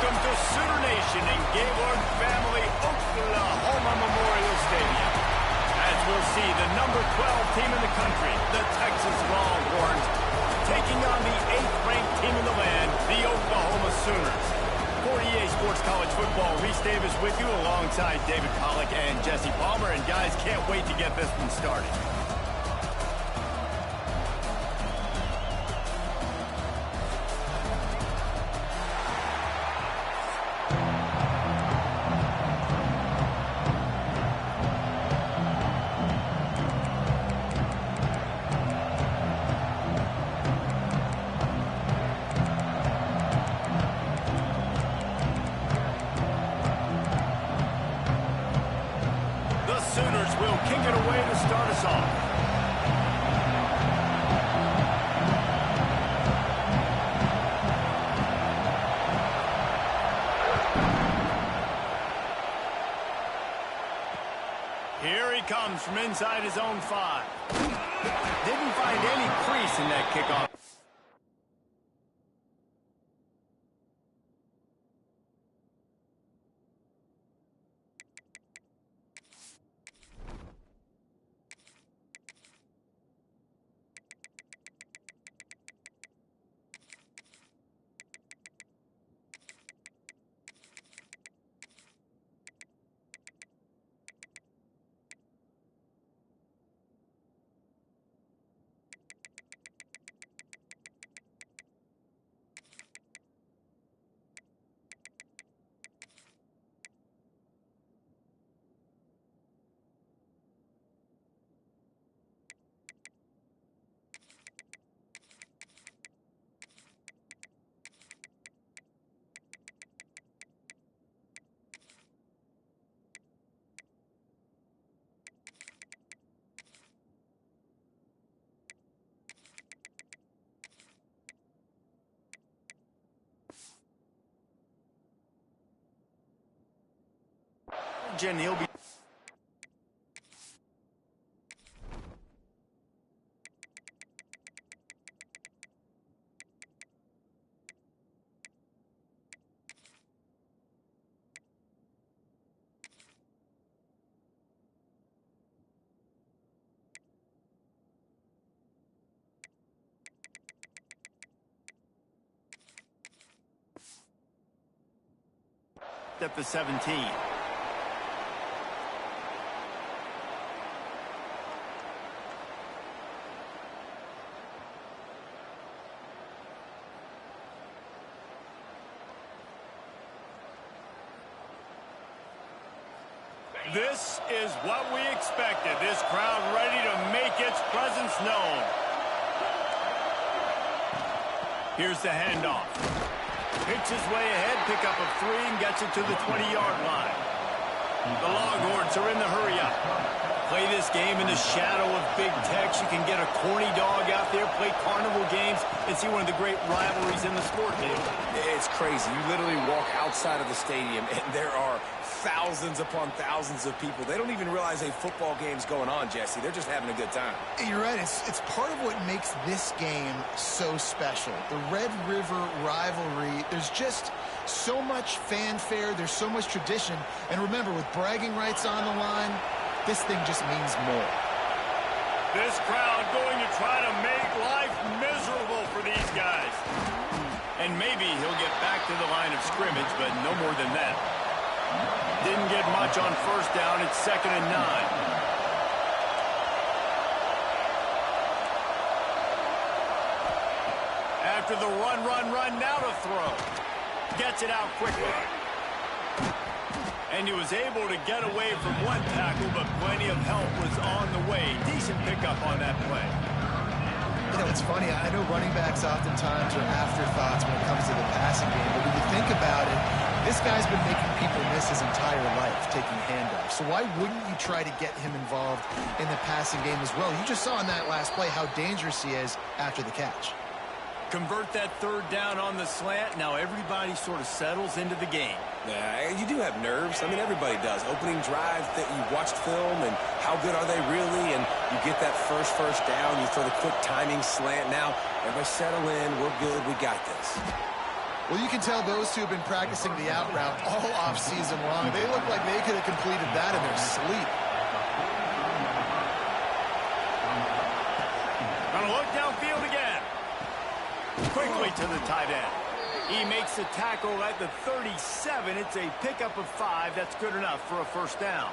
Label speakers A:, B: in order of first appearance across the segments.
A: Welcome to Sooner Nation in Gaylord Family Oklahoma Memorial Stadium. As we'll see, the number 12 team in the country, the Texas Longhorns, taking on the 8th-ranked team in the land, the Oklahoma Sooners. For EA Sports College Football, Reese Davis with you alongside David Pollack and Jesse Palmer. And guys, can't wait to get this one started. Sooners will kick it away to start us off. Here he comes from inside his own 5. Didn't find any crease in that kickoff. He'll be at the 17. This is what we expected. This crowd ready to make its presence known. Here's the handoff. Picks his way ahead, pick up a 3, and gets it to the 20-yard line. The Longhorns are in the hurry-up. Play this game in the shadow of Big Tex. You can get a corny dog out there, play carnival games, and see one of the great rivalries in the sport, Dave.
B: It's crazy. You literally walk outside of the stadium, and there are thousands upon thousands of people. They don't even realize a football game's going on, Jesse. They're just having a good time.
C: You're right. It's part of what makes this game so special. The Red River rivalry, there's just so much fanfare. There's so much tradition. And remember, with bragging rights on the line, this thing just means more.
A: This crowd going to try to make life miserable for these guys. And maybe he'll get back to the line of scrimmage, but no more than that. Didn't get much on first down. It's 2nd and 9. After the run, now to throw. Gets it out quickly. And he was able to get away from one tackle, but plenty of help was on the way. Decent pickup on that play.
C: You know, it's funny. I know running backs oftentimes are afterthoughts when it comes to the passing game, but when you think about it, this guy's been making people miss his entire life taking handoffs. So why wouldn't you try to get him involved in the passing game as well? You just saw in that last play how dangerous he is after the catch.
A: Convert that 3rd down on the slant. Now everybody sort of settles into the game.
B: Yeah, you do have nerves. I mean, everybody does. Opening drive, that you watched film, and how good are they really? And you get that first down. You throw the quick timing slant. Now, everybody settle in. We're good. We got this.
C: Well, you can tell those two have been practicing the out route all off season long. They look like they could have completed that in their sleep.
A: Gonna look downfield again. Quickly to the tight end. He makes the tackle at the 37. It's a pickup of 5. That's good enough for a first down.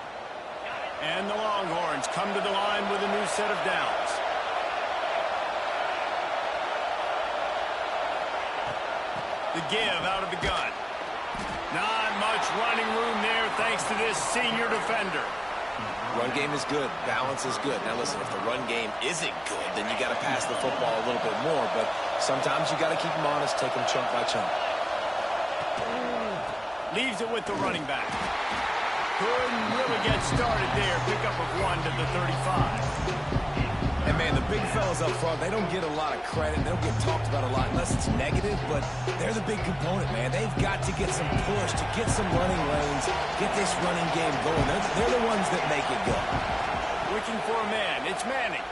A: And the Longhorns come to the line with a new set of downs. The give out of the gun. Not much running room there thanks to this senior defender.
B: Run game is good. Balance is good. Now, listen, if the run game isn't good, then you got to pass the football a little bit more. But sometimes you got to keep them honest, take them chunk by chunk.
A: Leaves it with the running back. Couldn't really get started there. Pickup of 1 to the 35.
B: And, man, the big fellas up front, they don't get a lot of credit. They don't get talked about a lot unless it's negative, but they're the big component, man. They've got to get some push, to get some running lanes, get this running game going. They're the ones that make it go.
A: Looking for a man. It's Manning.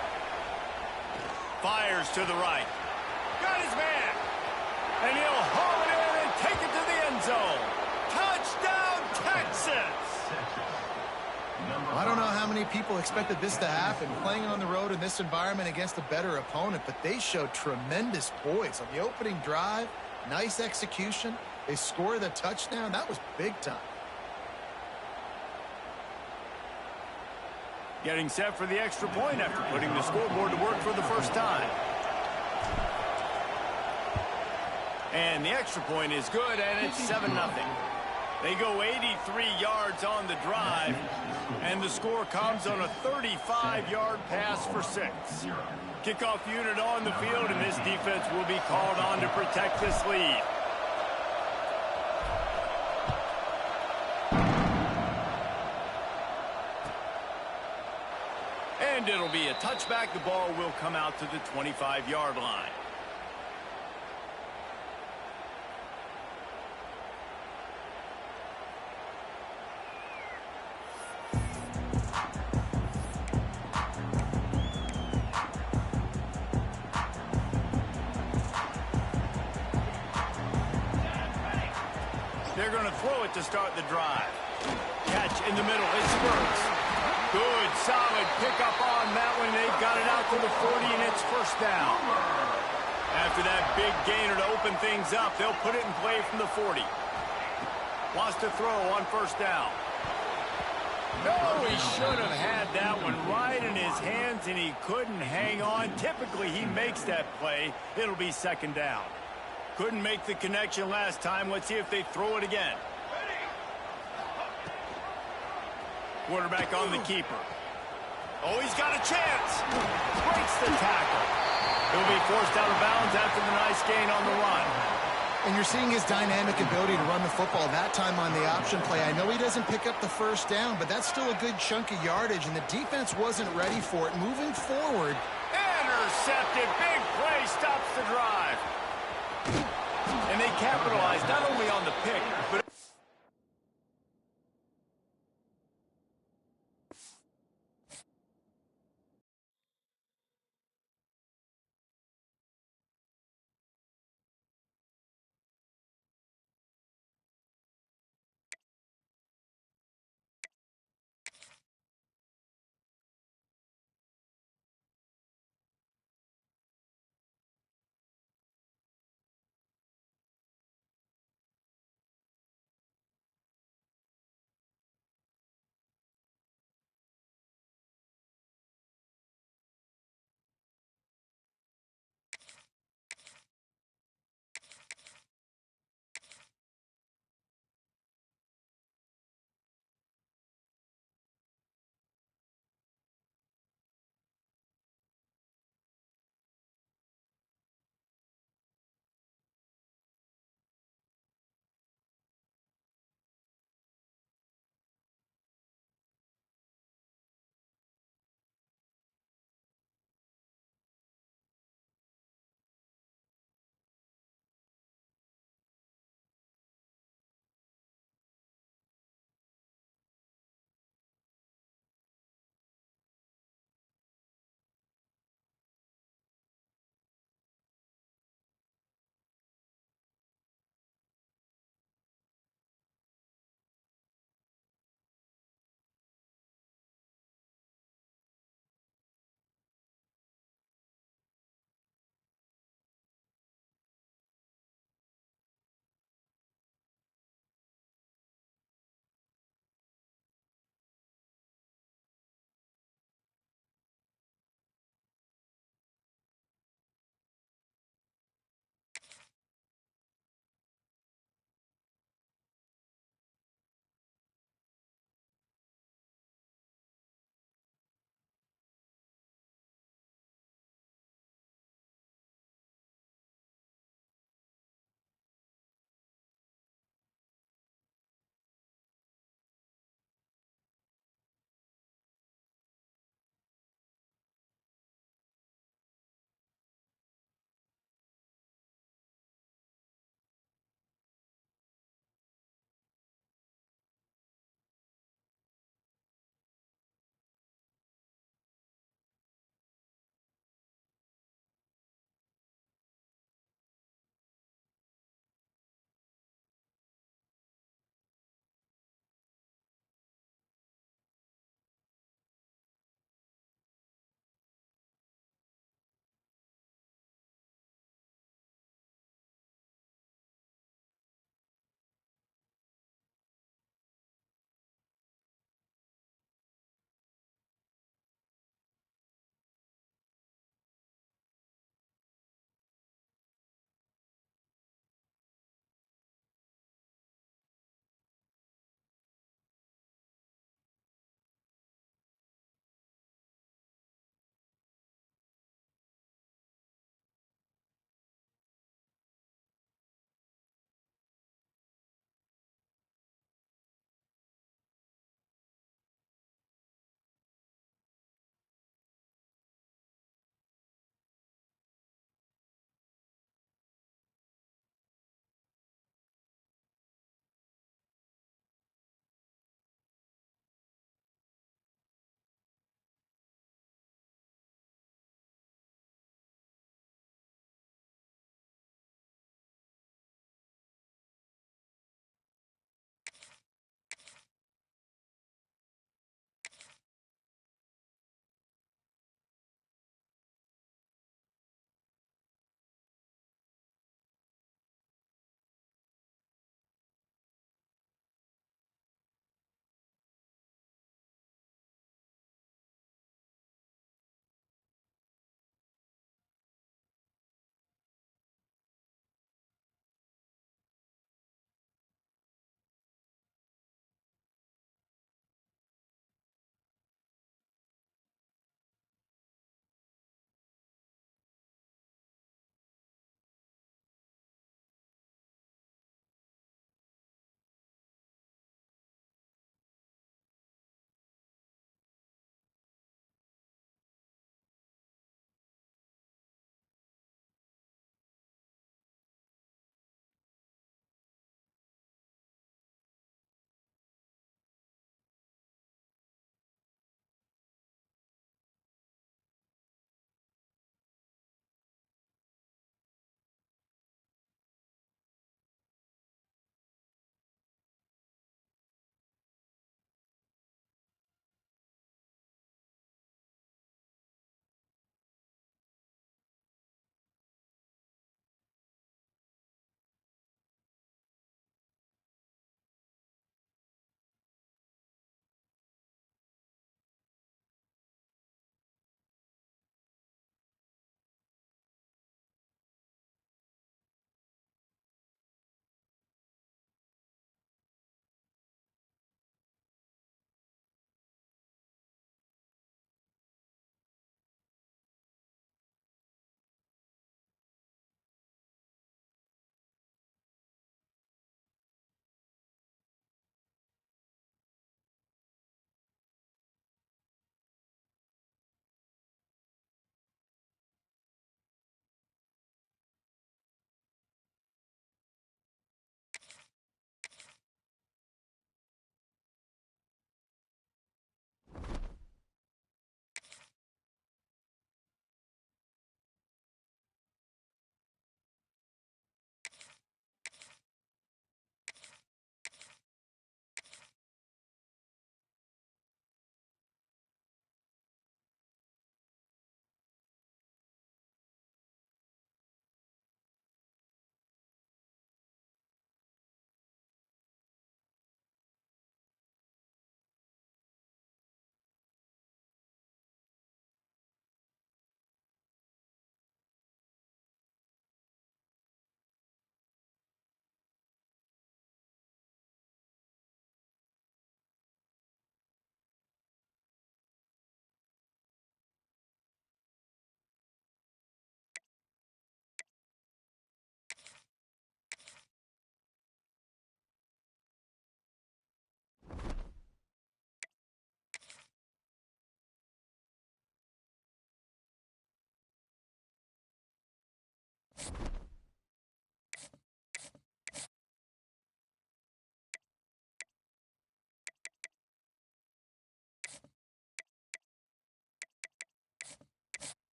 A: Fires to the right. Got his man. And he'll haul it in and take it to the end zone. Touchdown, Texas!
C: I don't know how many people expected this to happen, playing on the road in this environment against a better opponent, but they showed tremendous poise on the opening drive. Nice execution. They scored a touchdown. That was big time.
A: Getting set for the extra point after putting the scoreboard to work for the first time. And the extra point is good, and it's 7-0. They go 83 yards on the drive, and the score comes on a 35-yard pass for 6. Kickoff unit on the field, and this defense will be called on to protect this lead. And it'll be a touchback. The ball will come out to the 25-yard line. They're going to throw it to start the drive. Catch in the middle. It spurts. Good, solid pickup on that one. They've got it out to the 40, and it's first down. After that big gainer to open things up, they'll put it in play from the 40. Wants to throw on first down. No, he should have had that one right in his hands, and he couldn't hang on. Typically, he makes that play. It'll be second down. Couldn't make the connection last time. Let's see if they throw it again. Quarterback on the keeper. Oh, he's got a chance. Breaks the tackle. He'll be forced out of bounds after the nice gain on the run.
C: And you're seeing his dynamic ability to run the football, that time on the option play. I know he doesn't pick up the first down, but that's still a good chunk of yardage, and the defense wasn't ready for it. Moving forward.
A: Intercepted. Big play stops the drive. And they capitalized not only on the pick, but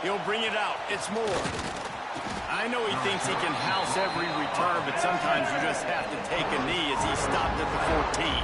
A: He'll bring it out. It's more. I know he thinks he can house every return, but sometimes you just have to take a knee as he stopped at the 14.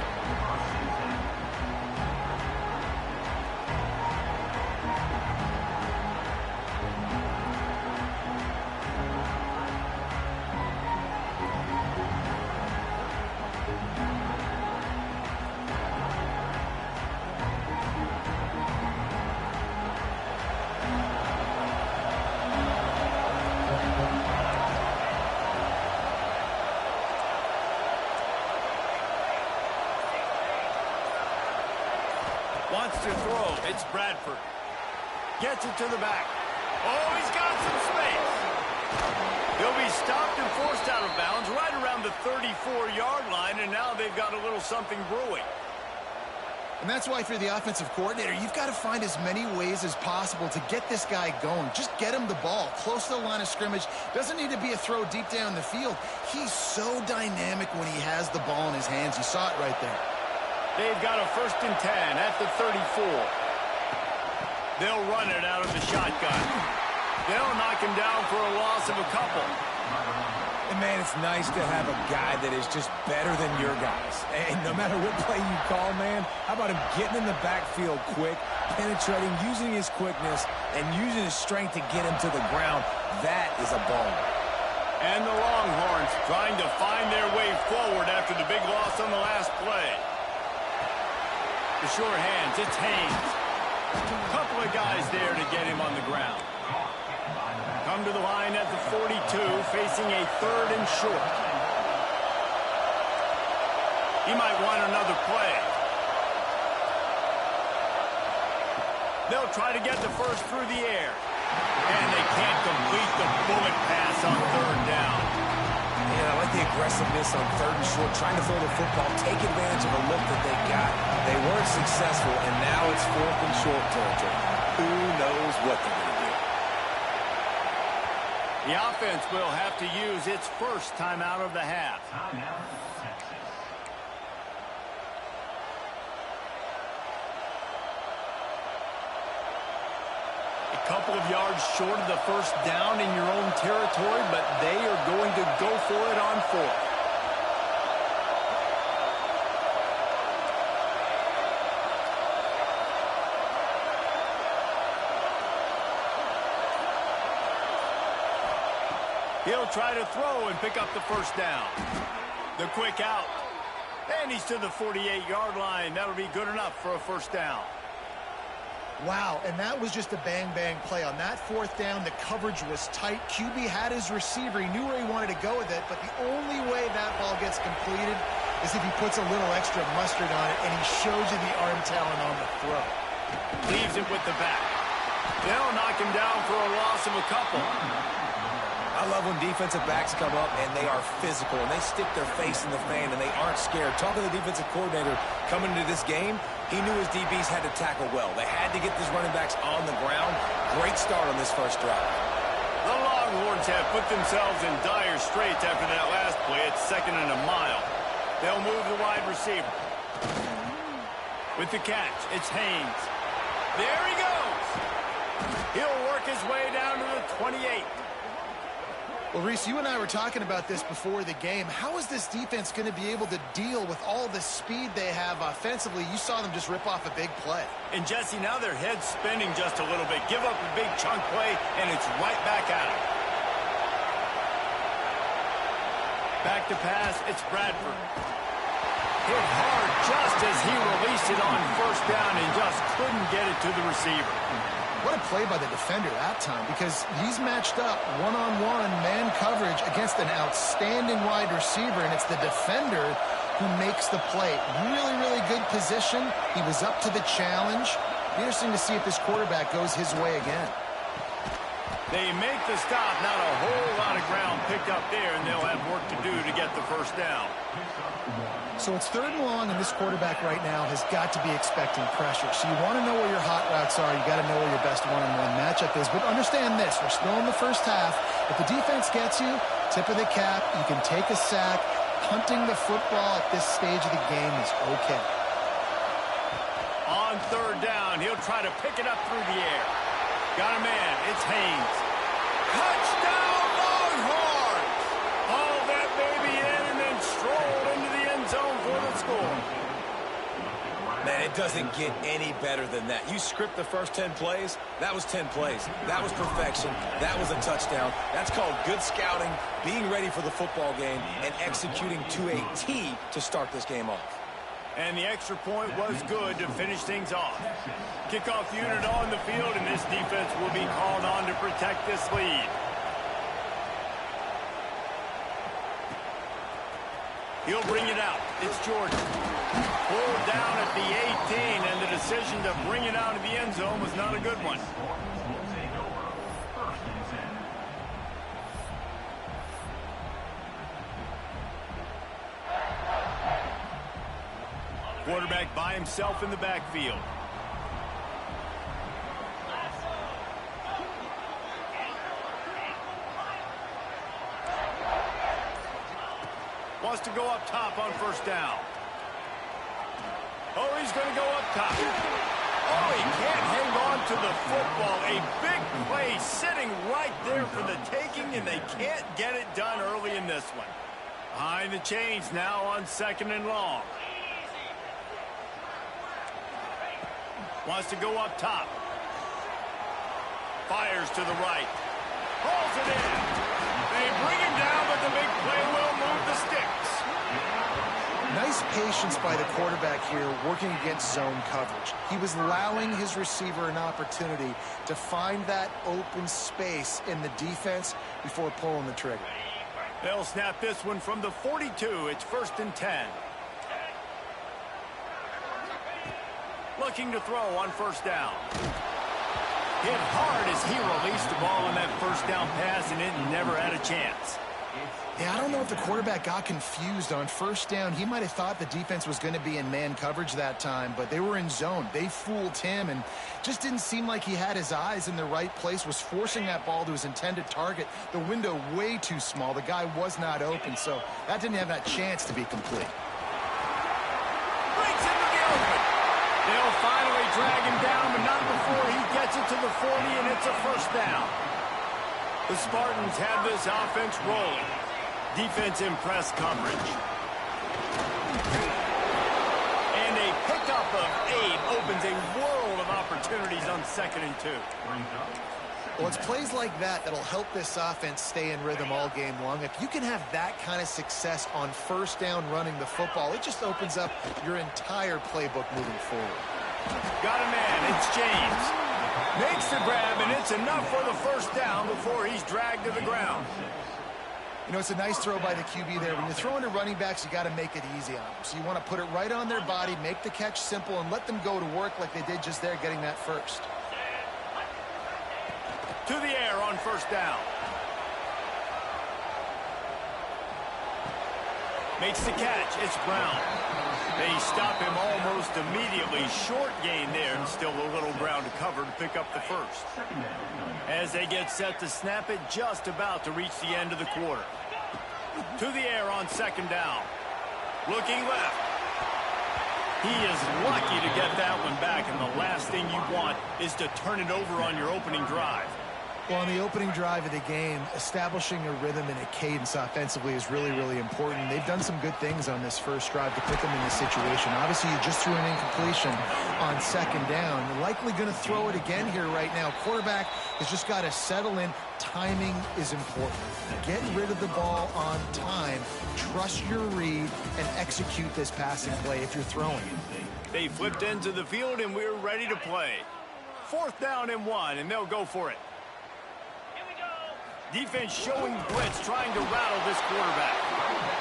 A: Wants to throw. It's Bradford. Gets it to the back. Oh, he's got some space. He'll be stopped and forced out of bounds right around the 34-yard line, and now they've got a little something brewing.
C: And that's why if you're the offensive coordinator, you've got to find as many ways as possible to get this guy going. Just get him the ball close to the line of scrimmage. Doesn't need to be a throw deep down the field. He's so dynamic when he has the ball in his hands. You saw it right there.
A: They've got a 1st and 10 at the 34. They'll run it out of the shotgun. They'll knock him down for a loss of a couple.
B: And, man, it's nice to have a guy that is just better than your guys. And no matter what play you call, man, how about him getting in the backfield quick, penetrating, using his quickness, and using his strength to get him to the ground? That is a ball.
A: And the Longhorns trying to find their way forward after the big loss on the last play. The short hands, it's Haynes. A couple of guys there to get him on the ground. Come to the line at the 42, facing a 3rd and short. He might want another play. They'll try to get the first through the air. And they can't complete the bullet pass on 3rd down.
B: Yeah, I like the aggressiveness on 3rd and short, trying to throw the football, take advantage of a look that they got. They weren't successful, and now it's 4th and short territory. Who knows what they're going to do?
A: The offense will have to use its first timeout of the half. A couple of yards short of the first down in your own territory, but they are going to go for it on 4th. He'll try to throw and pick up the first down. The quick out. And he's to the 48-yard line. That'll be good enough for a first down.
C: Wow, and that was just a bang-bang play. On that 4th down, the coverage was tight. QB had his receiver. He knew where he wanted to go with it, but the only way that ball gets completed is if he puts a little extra mustard on it, and he shows you the arm talent on the throw.
A: Leaves it with the back. They'll knock him down for a loss of a couple.
B: I love when defensive backs come up and they are physical and they stick their face in the fan and they aren't scared. Talking to the defensive coordinator coming into this game, he knew his DBs had to tackle well. They had to get these running backs on the ground. Great start on this first drive.
A: The Longhorns have put themselves in dire straits after that last play. It's 2nd and a mile. They'll move the wide receiver. With the catch, it's Haynes. There he goes. He'll work his way down to the 28.
C: Well, Reese, you and I were talking about this before the game. How is this defense going to be able to deal with all the speed they have offensively? You saw them just rip off a big play.
A: And, Jesse, now their head's spinning just a little bit. Give up a big chunk play, and it's right back at them. Back to pass, it's Bradford. Hit hard just as he released it on 1st down and just couldn't get it to the receiver.
C: What a play by the defender that time, because he's matched up one-on-one man coverage against an outstanding wide receiver, and it's the defender who makes the play. Really, really good position. He was up to the challenge. Be interesting to see if this quarterback goes his way again.
A: They make the stop. Not a whole lot of ground picked up there, and they'll have work to do to get the first down.
C: So it's 3rd and long, and this quarterback right now has got to be expecting pressure. So you want to know where your hot routes are. You got to know where your best one-on-one matchup is. But understand this, we're still in the first half. If the defense gets you, tip of the cap, you can take a sack. Punting the football at this stage of the game is okay.
A: On 3rd down, he'll try to pick it up through the air. Got a man. It's Haynes. Touchdown, Longhorns! Hauled that baby in and then strolled into the end zone for the score.
B: Man, it doesn't get any better than that. You script the first 10 plays, that was 10 plays. That was perfection. That was a touchdown. That's called good scouting, being ready for the football game, and executing to a T to start this game off.
A: And the extra point was good to finish things off. Kickoff unit on the field, and this defense will be called on to protect this lead. He'll bring it out. It's Jordan. Pulled down at the 18, and the decision to bring it out of the end zone was not a good one. Quarterback by himself in the backfield. Wants to go up top on first down. Oh, he's going to go up top. Oh, he can't hang on to the football. A big play sitting right there for the taking, and they can't get it done early in this one. Behind the chains now on 2nd and long. Wants to go up top. Fires to the right. Hauls it in. They bring him down, but the big play will move the sticks.
C: Nice patience by the quarterback here working against zone coverage. He was allowing his receiver an opportunity to find that open space in the defense before pulling the trigger.
A: They'll snap this one from the 42. It's 1st and 10. Looking to throw on first down. Hit hard as he released the ball on that first down pass, and it never had a chance.
C: Yeah, I don't know if the quarterback got confused on first down. He might have thought the defense was going to be in man coverage that time, but they were in zone. They fooled him, and just didn't seem like he had his eyes in the right place, was forcing that ball to his intended target. The window way too small. The guy was not open, so that didn't have that chance to be complete.
A: Breaks into the open. They'll finally drag him down, but not before he gets it to the 40, and it's a first down. The Spartans have this offense rolling. Defense in press coverage. And a pickup of Abe opens a world of opportunities on 2nd and 2.
C: Well, it's plays like that that'll help this offense stay in rhythm all game long. If you can have that kind of success on first down running the football, it just opens up your entire playbook moving forward.
A: Got a man. It's James. Makes the grab, and it's enough for the first down before he's dragged to the ground.
C: You know, it's a nice throw by the QB there. When you're throwing to running backs, you got to make it easy on them. So you want to put it right on their body, make the catch simple, and let them go to work like they did just there, getting that first.
A: To the air on first down. Makes the catch. It's Brown. They stop him almost immediately. Short gain there, and still a little ground to cover to pick up the first. As they get set to snap it, just about to reach the end of the quarter. To the air on 2nd down. Looking left. He is lucky to get that one back, and the last thing you want is to turn it over on your opening drive.
C: Well, on the opening drive of the game, establishing a rhythm and a cadence offensively is really, really important. They've done some good things on this first drive to put them in this situation. Obviously, you just threw an incompletion on 2nd down. You're likely going to throw it again here right now. Quarterback has just got to settle in. Timing is important. Get rid of the ball on time. Trust your read and execute this passing play if you're throwing.
A: They flipped into the field, and we're ready to play. 4th down and 1, and they'll go for it. Defense showing blitz, trying to rattle this quarterback.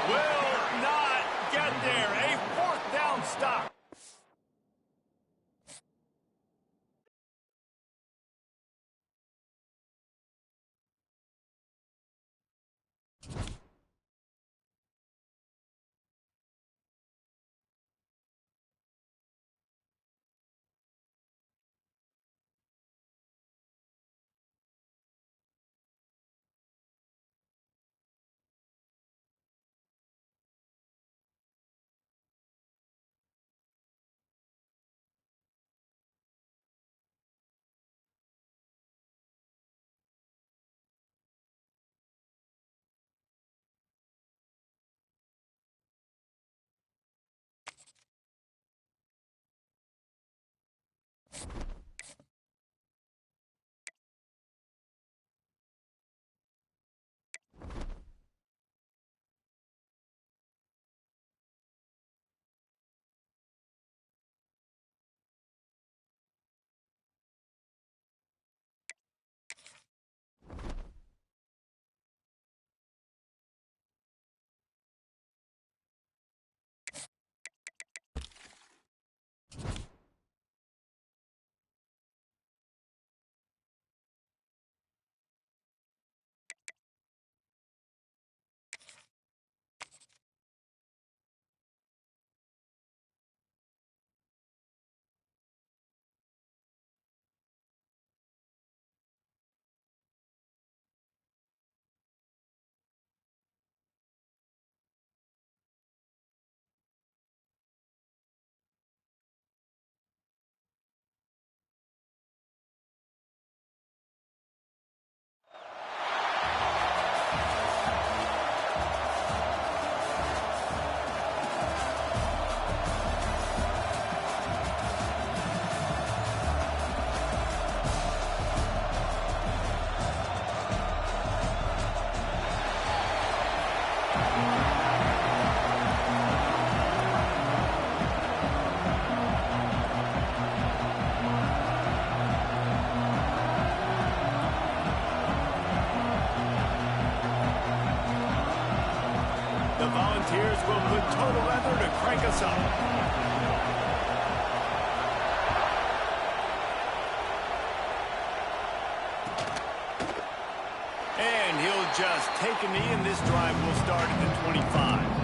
A: Will not get there. A 4th down stop. Musketeers will put total leather to crank us up. And he'll just take a knee, and this drive will start at the 25.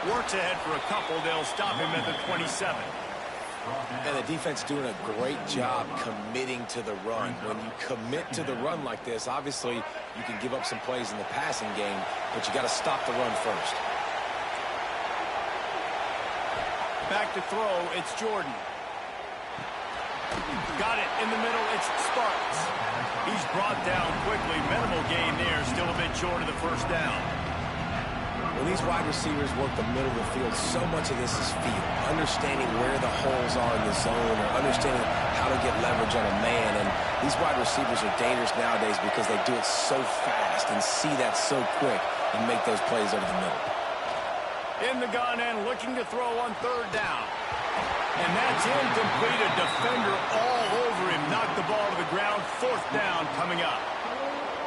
A: Works ahead for a couple. They'll stop him at the 27.
B: And the defense doing a great job committing to the run. When you commit to the run like this, obviously you can give up some plays in the passing game, but you got to stop the run first.
A: Back to throw, it's Jordan. Got it in the middle, it's Sparks. He's brought down quickly. Minimal gain there, still a bit short of the first down.
B: When these wide receivers work the middle of the field, so much of this is feel. Understanding where the holes are in the zone, or understanding how to get leverage on a man. And these wide receivers are dangerous nowadays because they do it so fast and see that so quick and make those plays over the middle.
A: In the gun and looking to throw on third down. And that's incomplete. A defender all over him. Knocked the ball to the ground. Fourth down coming up.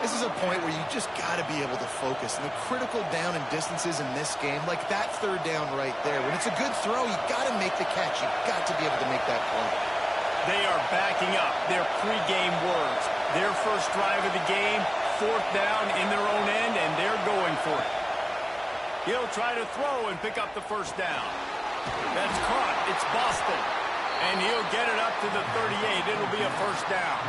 C: This is a point where you just got to be able to focus. And the critical down and distances in this game, like that third down right there, when it's a good throw, you got to make the catch. You got to be able to make that play.
A: They are backing up their pregame words. Their first drive of the game, fourth down in their own end, and they're going for it. He'll try to throw and pick up the first down. That's caught. It's Boston. And he'll get it up to the 38. It'll be a first down.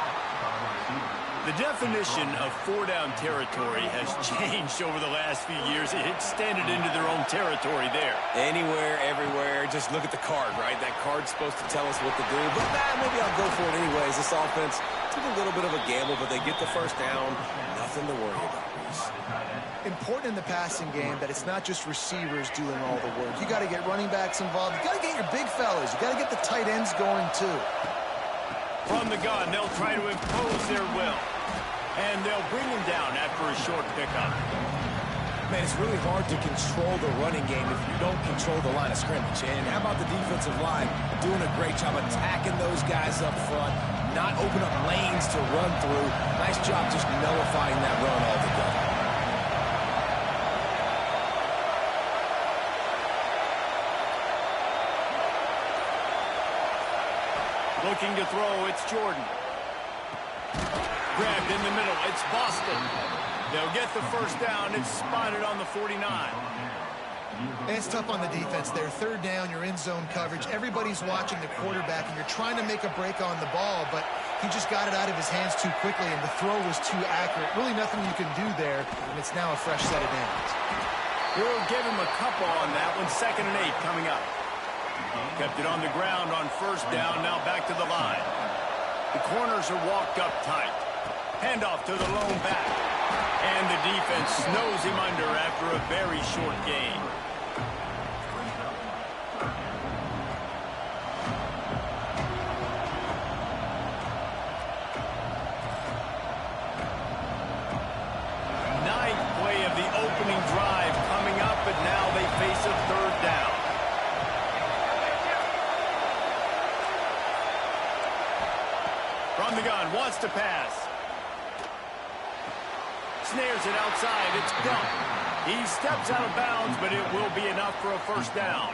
A: The definition of four-down territory has changed over the last few years. It extended into their own territory there.
B: Anywhere, everywhere, just look at the card, right? That card's supposed to tell us what to do, but maybe I'll go for it anyways. This offense took a little bit of a gamble, but they get the first down. Nothing to worry about, Reese.
C: Important in the passing game that it's not just receivers doing all the work. You got to get running backs involved. You got to get your big fellas. You got to get the tight ends going, too.
A: From the gun, they'll try to impose their will. And they'll bring him down after a short pickup.
B: Man, it's really hard to control the running game if you don't control the line of scrimmage. And how about the defensive line doing a great job attacking those guys up front, not open up lanes to run through. Nice job just nullifying that run altogether.
A: Looking to throw, it's Jordan. Grabbed in the middle, it's Boston. They'll get the first down. It's spotted on the 49.
C: And it's tough on the defense there. Third down, you're in zone coverage. Everybody's watching the quarterback, and you're trying to make a break on the ball, but he just got it out of his hands too quickly, and the throw was too accurate. Really nothing you can do there, and it's now a fresh set of downs.
A: We'll give him a couple on that one. 2nd and 8 coming up. Kept it on the ground on first down. Now back to the line. The corners are walked up tight. Handoff to the lone back. And the defense snows him under after a very short gain. Ninth play of the opening drive coming up, but now they face a third down. From the gun, wants to pass. Snares it outside, it's dumped. He steps out of bounds, but it will be enough for a first down.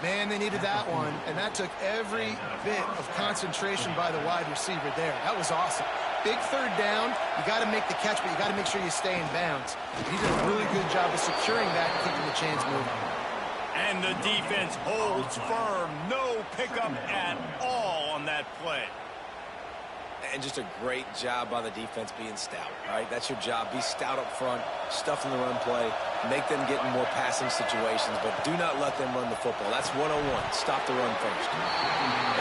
C: Man, they needed that one, and that took every bit of concentration by the wide receiver there. That was awesome. Big third down, you got to make the catch, but you got to make sure you stay in bounds. He did a really good job of securing that and keeping the chains moving.
A: And the defense holds firm. No pickup at all on that play.
B: And just a great job by the defense being stout, right? That's your job. Be stout up front, stuff in the run play, make them get in more passing situations, but do not let them run the football. That's 101. Stop the run first.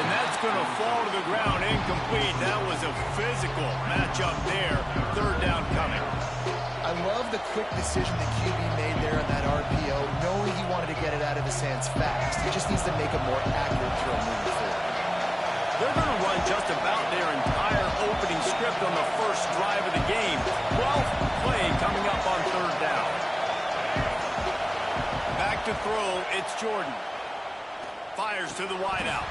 A: And that's going to fall to the ground incomplete. That was a physical matchup there. Third down coming.
C: I love the quick decision that QB made there on that RPO, knowing he wanted to get it out of his hands fast. He just needs to make a more accurate throw moving forward.
A: They're going to run just about their entire opening script on the first drive of the game. 12th play coming up on third down. Back to throw, it's Jordan. Fires to the wideout.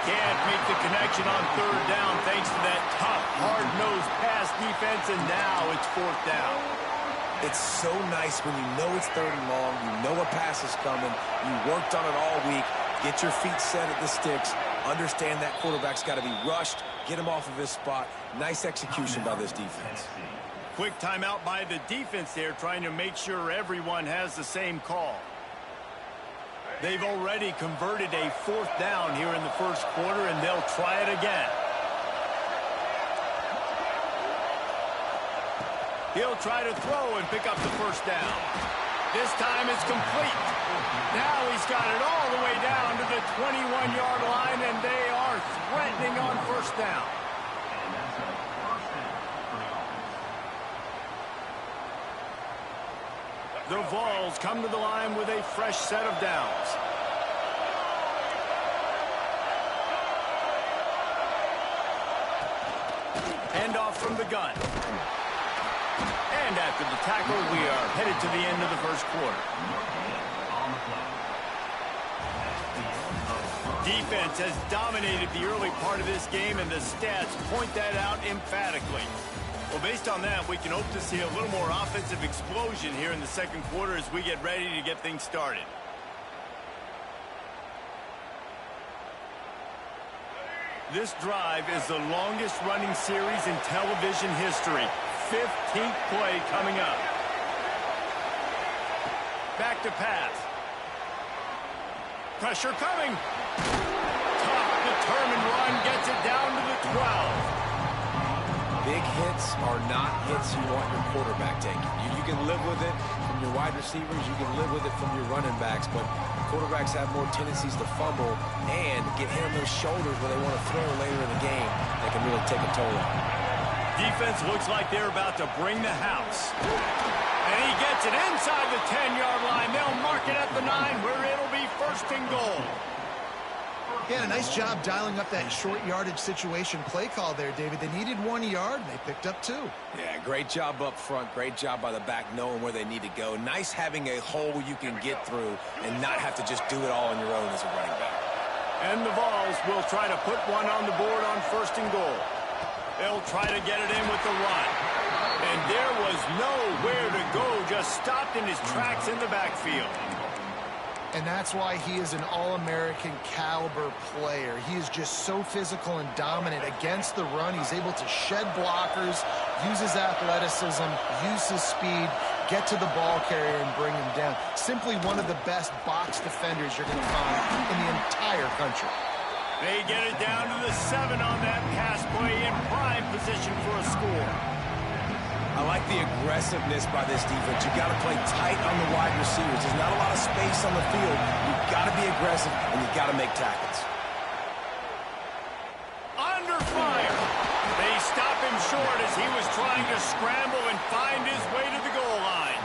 A: Can't make the connection on third down thanks to that tough, hard-nosed pass defense, and now it's fourth down.
B: It's so nice when you know it's third and long, you know a pass is coming, you worked on it all week, get your feet set at the sticks, understand that quarterback's got to be rushed, get him off of his spot. Nice execution by this defense.
A: Quick timeout by the defense there, trying to make sure everyone has the same call. They've already converted a fourth down here in the first quarter, and they'll try it again. He'll try to throw and pick up the first down. This time it's complete. Now he's got it all the way down to the 21-yard line, and they are threatening on first down. The Vols come to the line with a fresh set of downs. Handoff from the gun. And after the tackle, we are headed to the end of the first quarter. Defense has dominated the early part of this game, and the stats point that out emphatically. Well, based on that, we can hope to see a little more offensive explosion here in the second quarter as we get ready to get things started. This drive is the longest running series in television history. 15th play coming up. Back to pass. Pressure coming. Tough, determined run gets it down to the 12.
B: Big hits are not hits you want your quarterback taking. You can live with it from your wide receivers. You can live with it from your running backs. But quarterbacks have more tendencies to fumble and get hit on those shoulders where they want to throw later in the game. They can really take a toll on them.
A: Defense looks like they're about to bring the house. And he gets it inside the 10-yard line. They'll mark it at the 9 where it'll be first and goal.
C: Yeah, a nice job dialing up that short yardage situation play call there, David. They needed 1 yard, and they picked up 2.
B: Yeah, great job up front. Great job by the back knowing where they need to go. Nice having a hole you can get through and not have to just do it all on your own as a running back.
A: And the Vols will try to put one on the board on first and goal. They'll try to get it in with the run. And there was nowhere to go, just stopped in his tracks in the backfield.
C: And that's why he is an All-American caliber player. He is just so physical and dominant against the run. He's able to shed blockers, use his athleticism, use his speed, get to the ball carrier and bring him down. Simply one of the best box defenders you're going to find in the entire country.
A: They get it down to the 7 on that pass play in prime position for a score.
B: I like the aggressiveness by this defense. You've got to play tight on the wide receivers. There's not a lot of space on the field. You've got to be aggressive, and you've got to make tackles.
A: Under fire. They stop him short as he was trying to scramble and find his way to the goal line.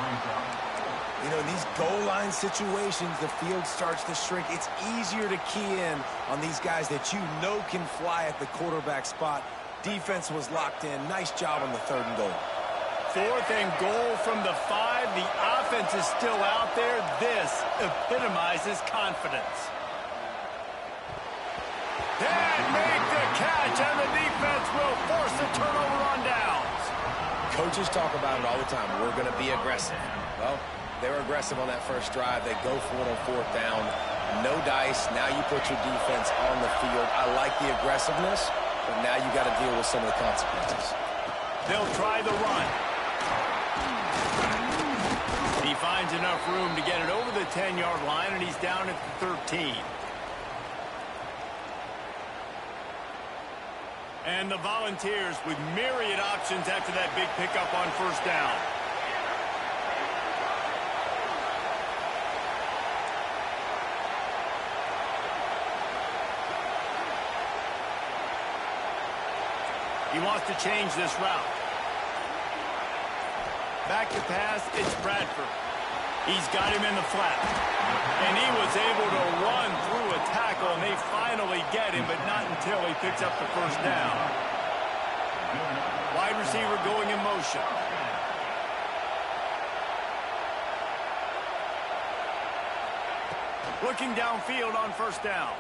B: You know, in these goal line situations, the field starts to shrink. It's easier to key in on these guys that you know can fly at the quarterback spot. Defense was locked in. Nice job on the 3rd and goal.
A: 4th and goal from the 5. The offense is still out there. This epitomizes confidence. Can't make the catch, and the defense will force a turnover on downs.
B: Coaches talk about it all the time. We're going to be aggressive. Well, they were aggressive on that first drive. They go for it on 4th down. No dice. Now you put your defense on the field. I like the aggressiveness, but now you got to deal with some of the consequences.
A: They'll try the run. He finds enough room to get it over the 10-yard line, and he's down at the 13. And the Volunteers with myriad options after that big pickup on first down. He wants to change this route. Back to pass, it's Bradford. He's got him in the flat. And he was able to run through a tackle, and they finally get him, but not until he picks up the first down. Wide receiver going in motion. Looking downfield on first down.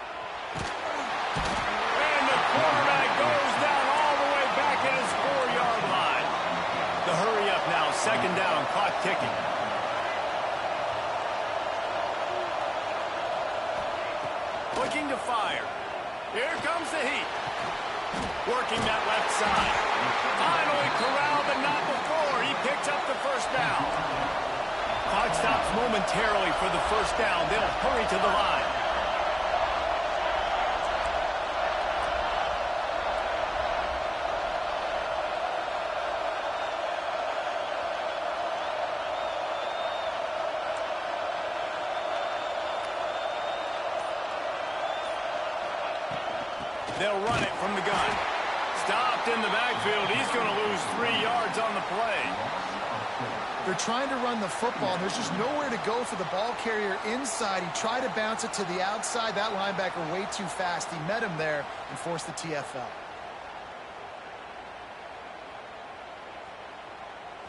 A: And the quarterback goes down all the way back at his 4-yard line. The hurry up now, second down, clock ticking. Looking to fire. Here comes the heat. Working that left side. Finally corralled, but not before. He picks up the first down. Clock stops momentarily for the first down. They'll hurry to the line. They'll run it from the gun. Stopped in the backfield. He's going to lose 3 yards on the play.
C: They're trying to run the football, and there's just nowhere to go for the ball carrier inside. He tried to bounce it to the outside. That linebacker way too fast. He met him there and forced the TFL.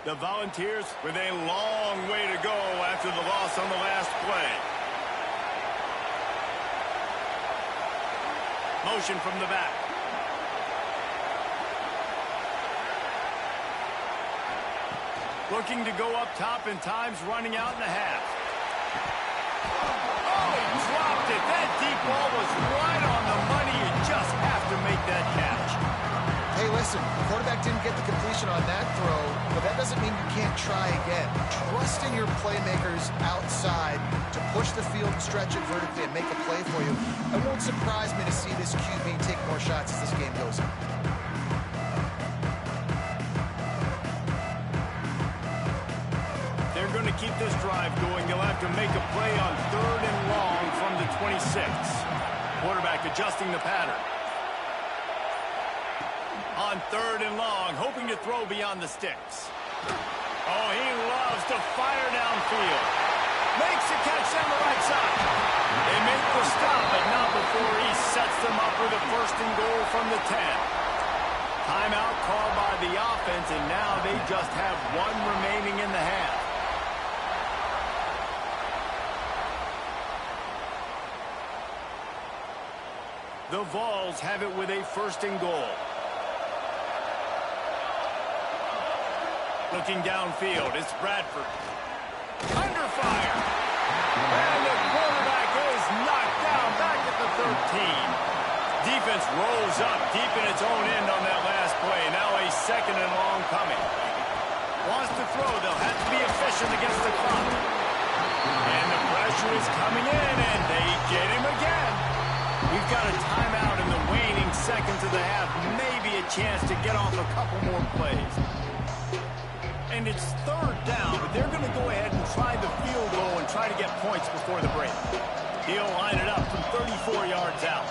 A: The Volunteers with a long way to go after the loss on the last play. Motion from the back. Looking to go up top in times, running out in the half. Oh, he dropped it. That deep ball was right on the money. You just have to make that catch.
C: Hey, listen, the quarterback didn't get the completion on that throw, but that doesn't mean you can't try again. Trust in your playmakers outside to push the field and stretch it vertically and make a play for you. It won't surprise me to see this QB take more shots as this game goes on.
A: They're going to keep this drive going. They'll have to make a play on 3rd and long from the 26. Quarterback adjusting the pattern. On 3rd and long, hoping to throw beyond the sticks. Oh, he loves to fire downfield. Makes the catch down the right side. They make the stop, but not before he sets them up with a 1st and goal from the 10. Timeout called by the offense, and now they just have 1 remaining in the half. The Vols have it with a 1st and goal. Looking downfield, it's Bradford. Under fire. And the quarterback is knocked down back at the 13. Defense rolls up deep in its own end on that last play. Now a 2nd and long coming. Wants to throw. They'll have to be efficient against the clock. And the pressure is coming in, and they get him again. We've got a timeout in the waning seconds of the half. Maybe a chance to get off a couple more plays. And it's 3rd down, but they're going to go ahead and try the field goal and try to get points before the break. He'll line it up from 34 yards out.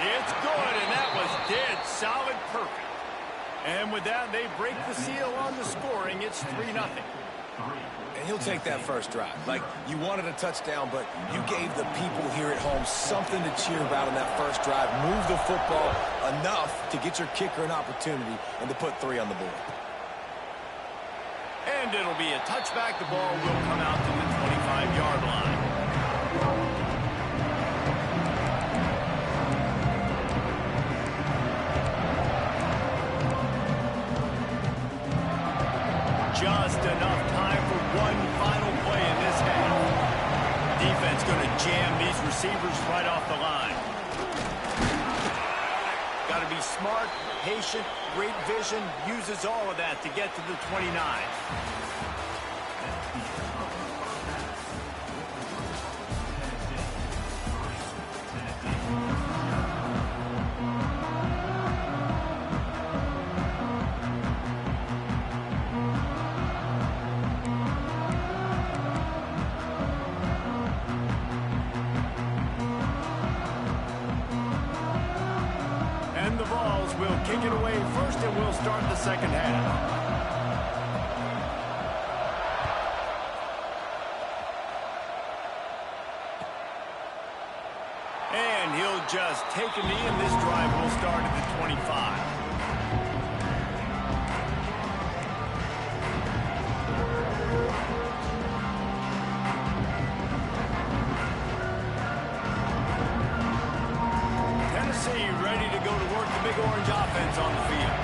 A: It's good, and that was dead solid perfect. And with that, they break the seal on the scoring. It's 3-0.
B: And he'll take that first drive. Like, you wanted a touchdown, but you gave the people here at home something to cheer about in that first drive. Move the football enough to get your kicker an opportunity and to put 3 on the board.
A: And it'll be a touchback. The ball will come out to the 25-yard line. Just enough time for one final play in this half. Defense going to jam these receivers right off the line. Got to be smart, patient, great vision, uses all of that to get to the 29. will kick it away first, and we'll start the second half. And he'll just take a knee, and this drive will start at the 25. Ready to go to work, the Big Orange offense on the field.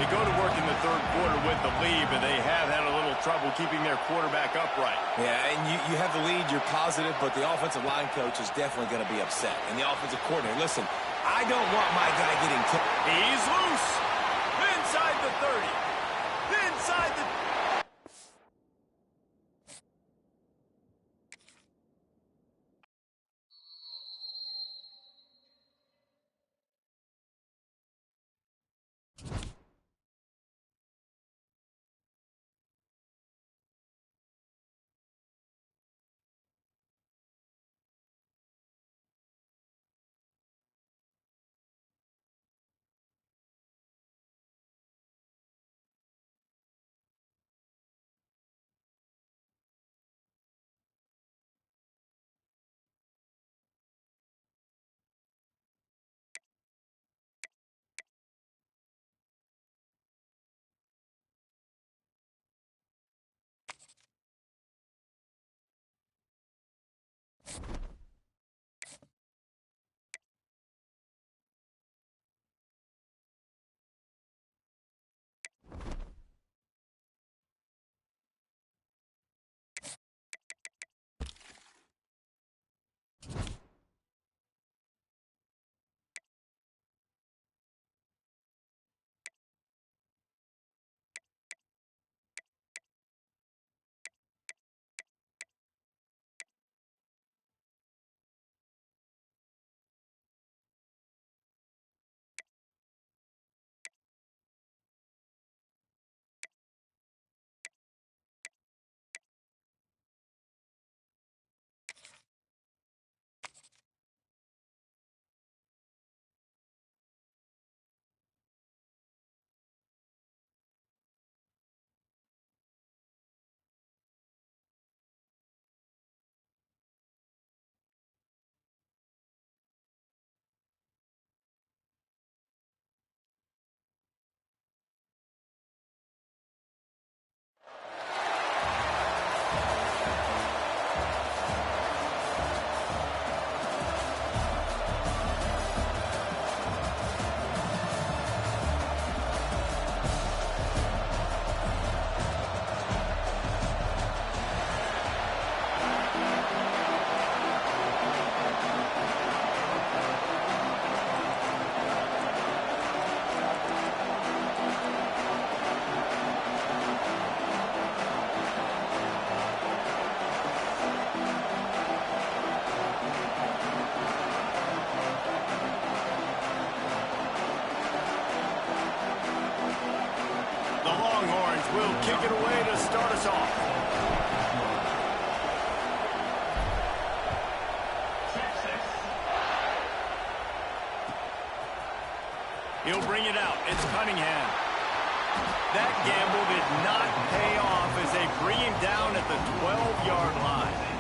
A: They go to work in the third quarter with the lead, but they have had a little trouble keeping their quarterback upright.
B: Yeah, and you have the lead, you're positive, but the offensive line coach is definitely going to be upset. And the offensive coordinator, listen, I don't want my guy getting killed.
A: He's loose. Inside the 30. Inside the... will kick it away to start us off. He'll bring it out. It's Cunningham. That gamble did not pay off as they bring him down at the 12-yard line.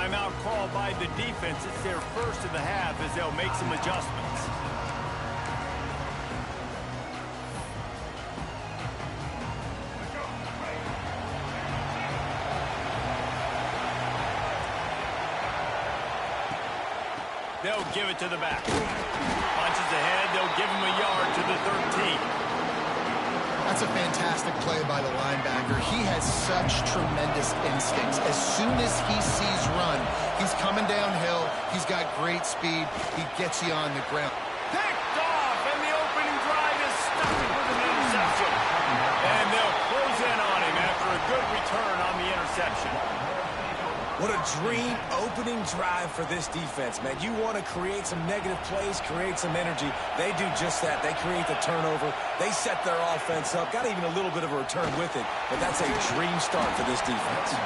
A: Timeout called by the defense. It's their first of the half as they'll make some adjustments. They'll give it to the back. Punches ahead. They'll give him a yard to the 13.
C: That's a fantastic play by the linebacker. He has such tremendous instincts. As soon as he sees run, he's coming downhill. He's got great speed. He gets you on the ground.
A: Picked off, and the opening drive is stuck with an interception. And they'll close in on him after a good return on the interception.
B: What a dream opening drive for this defense, man. You want to create some negative plays, create some energy. They do just that. They create the turnover. They set their offense up. Got even a little bit of a return with it, but that's a dream start for this defense.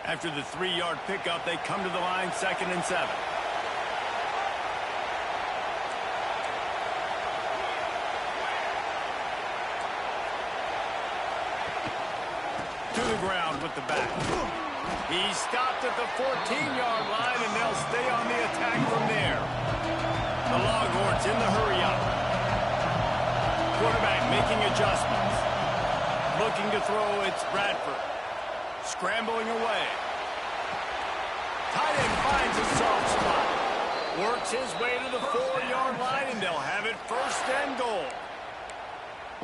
A: After the 3-yard pickup, they come to the line, 2nd and 7. To the ground with the back. He stopped at the 14-yard line, and they'll stay on the attack from there. The Longhorns in the hurry-up. Quarterback making adjustments. Looking to throw, it's Bradford. Scrambling away. Tight end finds a soft spot. Works his way to the 4-yard line, and they'll have it 1st and goal.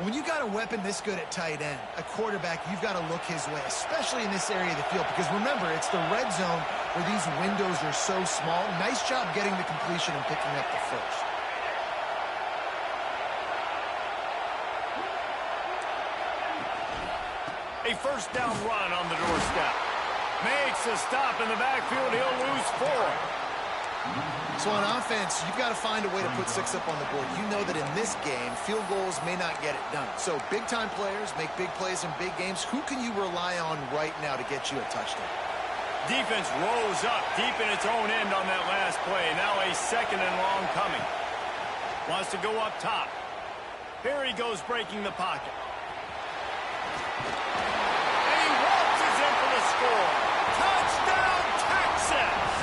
C: When you got a weapon this good at tight end, a quarterback, you've got to look his way, especially in this area of the field. Because remember, it's the red zone where these windows are so small. Nice job getting the completion and picking up the first.
A: A 1st down run on the doorstep. Makes a stop in the backfield. He'll lose 4.
C: So on offense, you've got to find a way to put 6 up on the board. You know that in this game, field goals may not get it done. So big-time players make big plays in big games. Who can you rely on right now to get you a touchdown?
A: Defense rose up deep in its own end on that last play. Now a 2nd and long coming. Wants to go up top. Here he goes breaking the pocket. And he waltzes in for the score. Touchdown, Texas!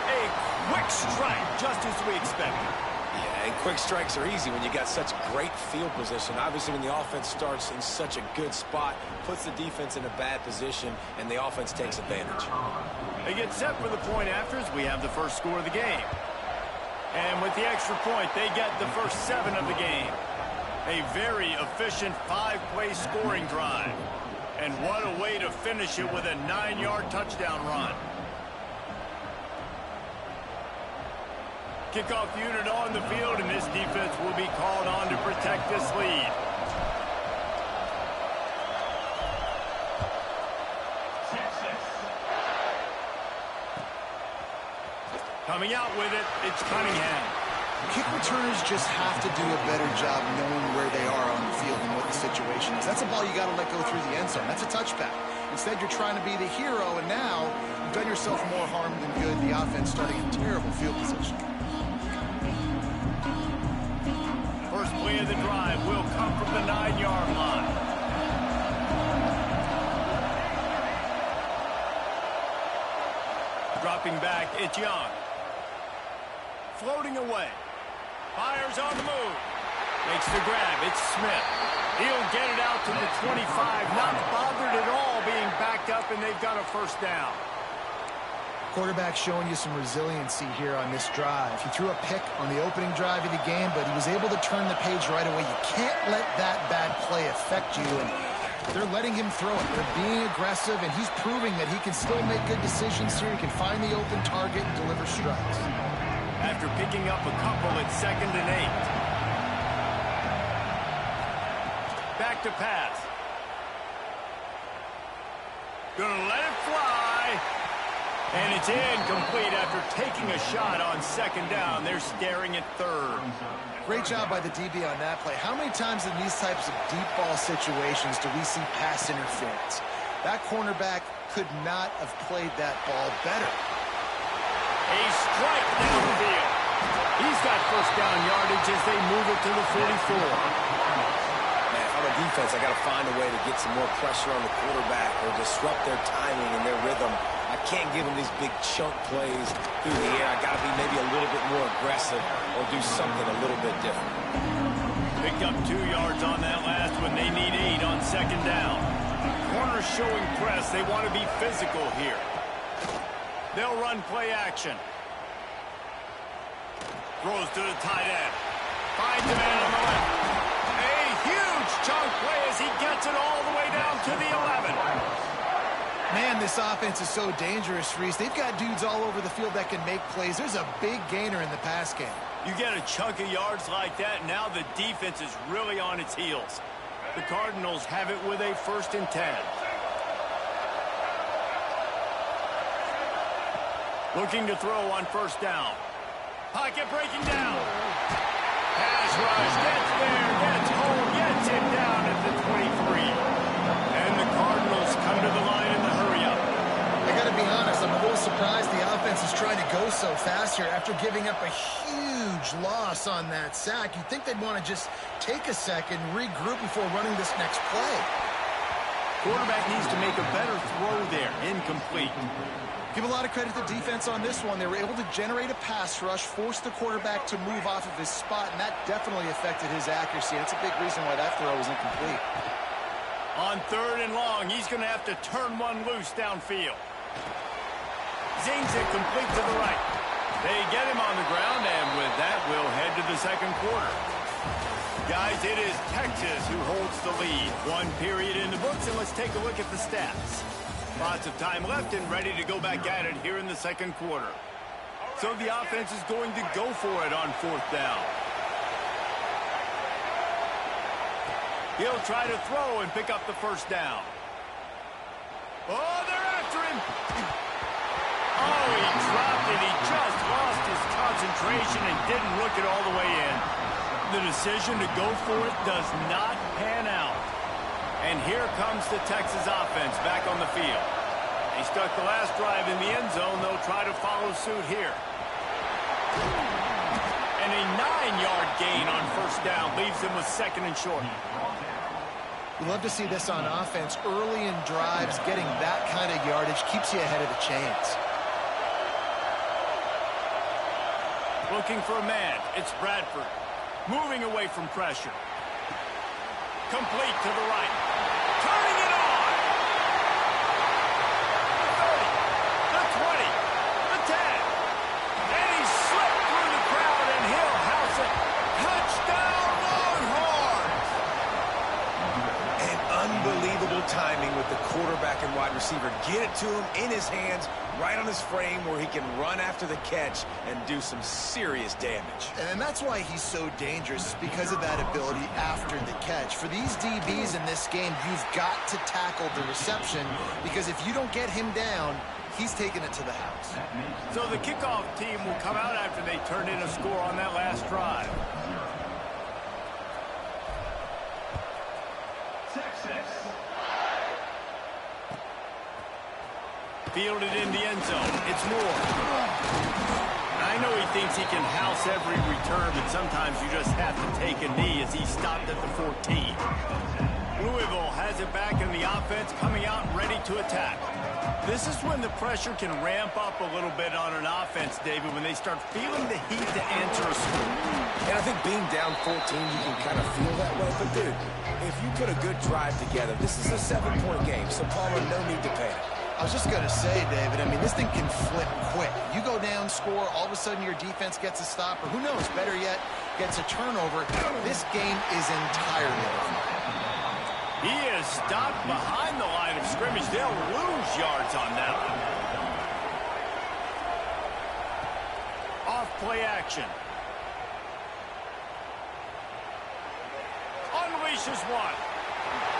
A: A quick strike, just as we expected.
B: Yeah, and quick strikes are easy when you got such great field position. Obviously, when the offense starts in such a good spot, puts the defense in a bad position, and the offense takes advantage.
A: They get set for the point afters. We have the first score of the game. And with the extra point, they get the first 7 of the game. A very efficient 5-play scoring drive. And what a way to finish it with a 9-yard touchdown run. Kickoff unit on the field, and this defense will be called on to protect this lead. Coming out with it, it's Cunningham.
C: Kick returners just have to do a better job knowing where they are on the field and what the situation is. That's a ball you got to let go through the end zone. That's a touchback. Instead, you're trying to be the hero, and now you've done yourself more harm than good. The offense starting in terrible field position.
A: First play of the drive will come from the 9-yard line. Dropping back, it's Young. Floating away. Fires on the move. Makes the grab. It's Smith. He'll get it out to the 25. Not bothered at all being backed up, and they've got a 1st down.
C: Quarterback showing you some resiliency here on this drive. He threw a pick on the opening drive of the game, but he was able to turn the page right away. You can't let that bad play affect you, and they're letting him throw it. They're being aggressive, and he's proving that he can still make good decisions here. He can find the open target and deliver strikes.
A: After picking up a couple, it's 2nd and 8. Back to pass. Gonna let it fly. And it's incomplete after taking a shot on 2nd down. They're staring at 3rd.
C: Great job by the DB on that play. How many times in these types of deep ball situations do we see pass interference? That cornerback could not have played that ball better.
A: A strike down the field. He's got 1st down yardage as they move it to the 44.
B: Man, if I'm a defense, I got to find a way to get some more pressure on the quarterback or disrupt their timing and their rhythm. I can't give them these big chunk plays through the air. I got to be maybe a little bit more aggressive or do something a little bit different.
A: Picked up 2 yards on that last one. They need 8 on 2nd down. Corners showing press. They want to be physical here. They'll run play action. Throws to the tight end. Finds a man on the left. A huge chunk play as he gets it all the way down to the 11.
C: Man, this offense is so dangerous, Reese. They've got dudes all over the field that can make plays. There's a big gainer in the pass game.
A: You get a chunk of yards like that, now the defense is really on its heels. The Cardinals have it with a 1st and 10. Looking to throw on 1st down. Pocket breaking down. Pass rush, gets there, gets home, gets him down at the 23. And the Cardinals come to the line in the hurry-up.
C: I got to be honest, I'm a little surprised the offense is trying to go so fast here after giving up a huge loss on that sack. You'd think they'd want to just take a second, regroup before running this next play.
A: Quarterback needs to make a better throw there. Incomplete.
C: Give a lot of credit to the defense on this one. They were able to generate a pass rush, force the quarterback to move off of his spot, and that definitely affected his accuracy. That's a big reason why that throw was incomplete.
A: On 3rd and long, he's going to have to turn one loose downfield. Zings it complete to the right. They get him on the ground, and with that, we'll head to the 2nd quarter. Guys, it is Texas who holds the lead. 1 period in the books, and let's take a look at the stats. Lots of time left and ready to go back at it here in the 2nd quarter. So the offense is going to go for it on 4th down. He'll try to throw and pick up the 1st down. Oh, they're after him. Oh, he dropped it. He just lost his concentration and didn't look it all the way in. The decision to go for it does not pan out. And here comes the Texas offense back on the field. They stuck the last drive in the end zone. They'll try to follow suit here. And a 9-yard gain on 1st down leaves them with 2nd and short.
C: We love to see this on offense. Early in drives, getting that kind of yardage keeps you ahead of the chains.
A: Looking for a man. It's Bradford. Moving away from pressure. Complete to the right. Turning it on. The 30. The 20. The 10. And he slipped through the crowd and he'll house it. Touchdown Longhorns.
B: And unbelievable timing with the quarterback and wide receiver. Get it to him in his hands, right on his frame where he can run after the catch and do some serious damage.
C: And that's why he's so dangerous, because of that ability after the catch. For these DBs in this game, you've got to tackle the reception, because if you don't get him down, he's taking it to the house.
A: So the kickoff team will come out after they turned in a score on that last drive. Fielded in the end zone. It's Moore. I know he thinks he can house every return, but sometimes you just have to take a knee as he stopped at the 14. Louisville has it back in the offense, coming out ready to attack. This is when the pressure can ramp up a little bit on an offense, David, when they start feeling the heat to answer a score.
B: And I think being down 14, you can kind of feel that way. But, dude, if you put a good drive together, this is a 7-point game, so Palmer, no need to panic.
C: I was just going to say, David, I mean, this thing can flip quick. You go down, score, all of a sudden your defense gets a stop, or who knows, better yet, gets a turnover. This game is entirely over.
A: He is stopped behind the line of scrimmage. They'll lose yards on that one. Off play action. Unleashes one.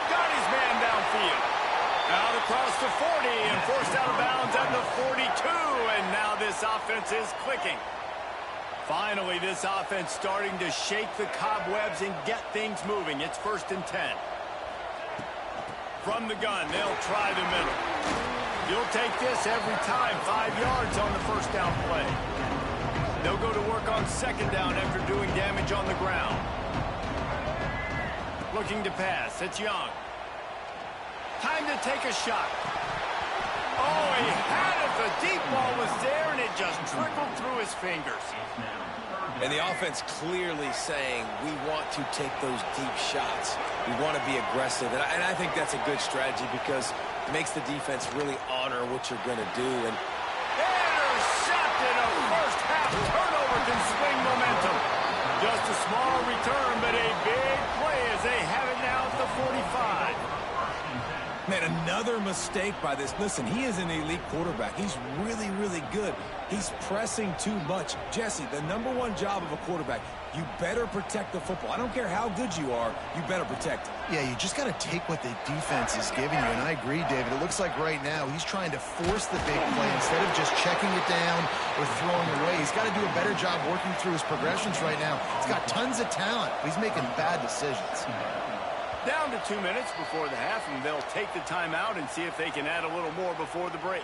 A: Got his man downfield. Out across the 40 and forced out of bounds at the 42. And now this offense is clicking. Finally, this offense starting to shake the cobwebs and get things moving. It's 1st and 10. From the gun, they'll try the middle. You'll take this every time. 5 yards on the 1st down play. They'll go to work on 2nd down after doing damage on the ground. Looking to pass. It's Young. Time to take a shot. Oh, he had it. The deep ball was there, and it just trickled through his fingers.
B: And the offense clearly saying, we want to take those deep shots. We want to be aggressive. And I think that's a good strategy because it makes the defense really honor what you're going to do. And
A: intercepted. A first-half turnover can swing momentum. Just a small return, but a big play as they have it now at the 45.
B: Man, another mistake by this. Listen, he is an elite quarterback. He's really, really good. He's pressing too much. Jesse, the #1 job of a quarterback, you better protect the football. I don't care how good you are, you better protect it.
C: Yeah, you just got to take what the defense is giving you, and I agree, David. It looks like right now he's trying to force the big play instead of just checking it down or throwing away. He's got to do a better job working through his progressions right now. He's got tons of talent, but he's making bad decisions.
A: Down to 2 minutes before the half, and they'll take the timeout and see if they can add a little more before the break.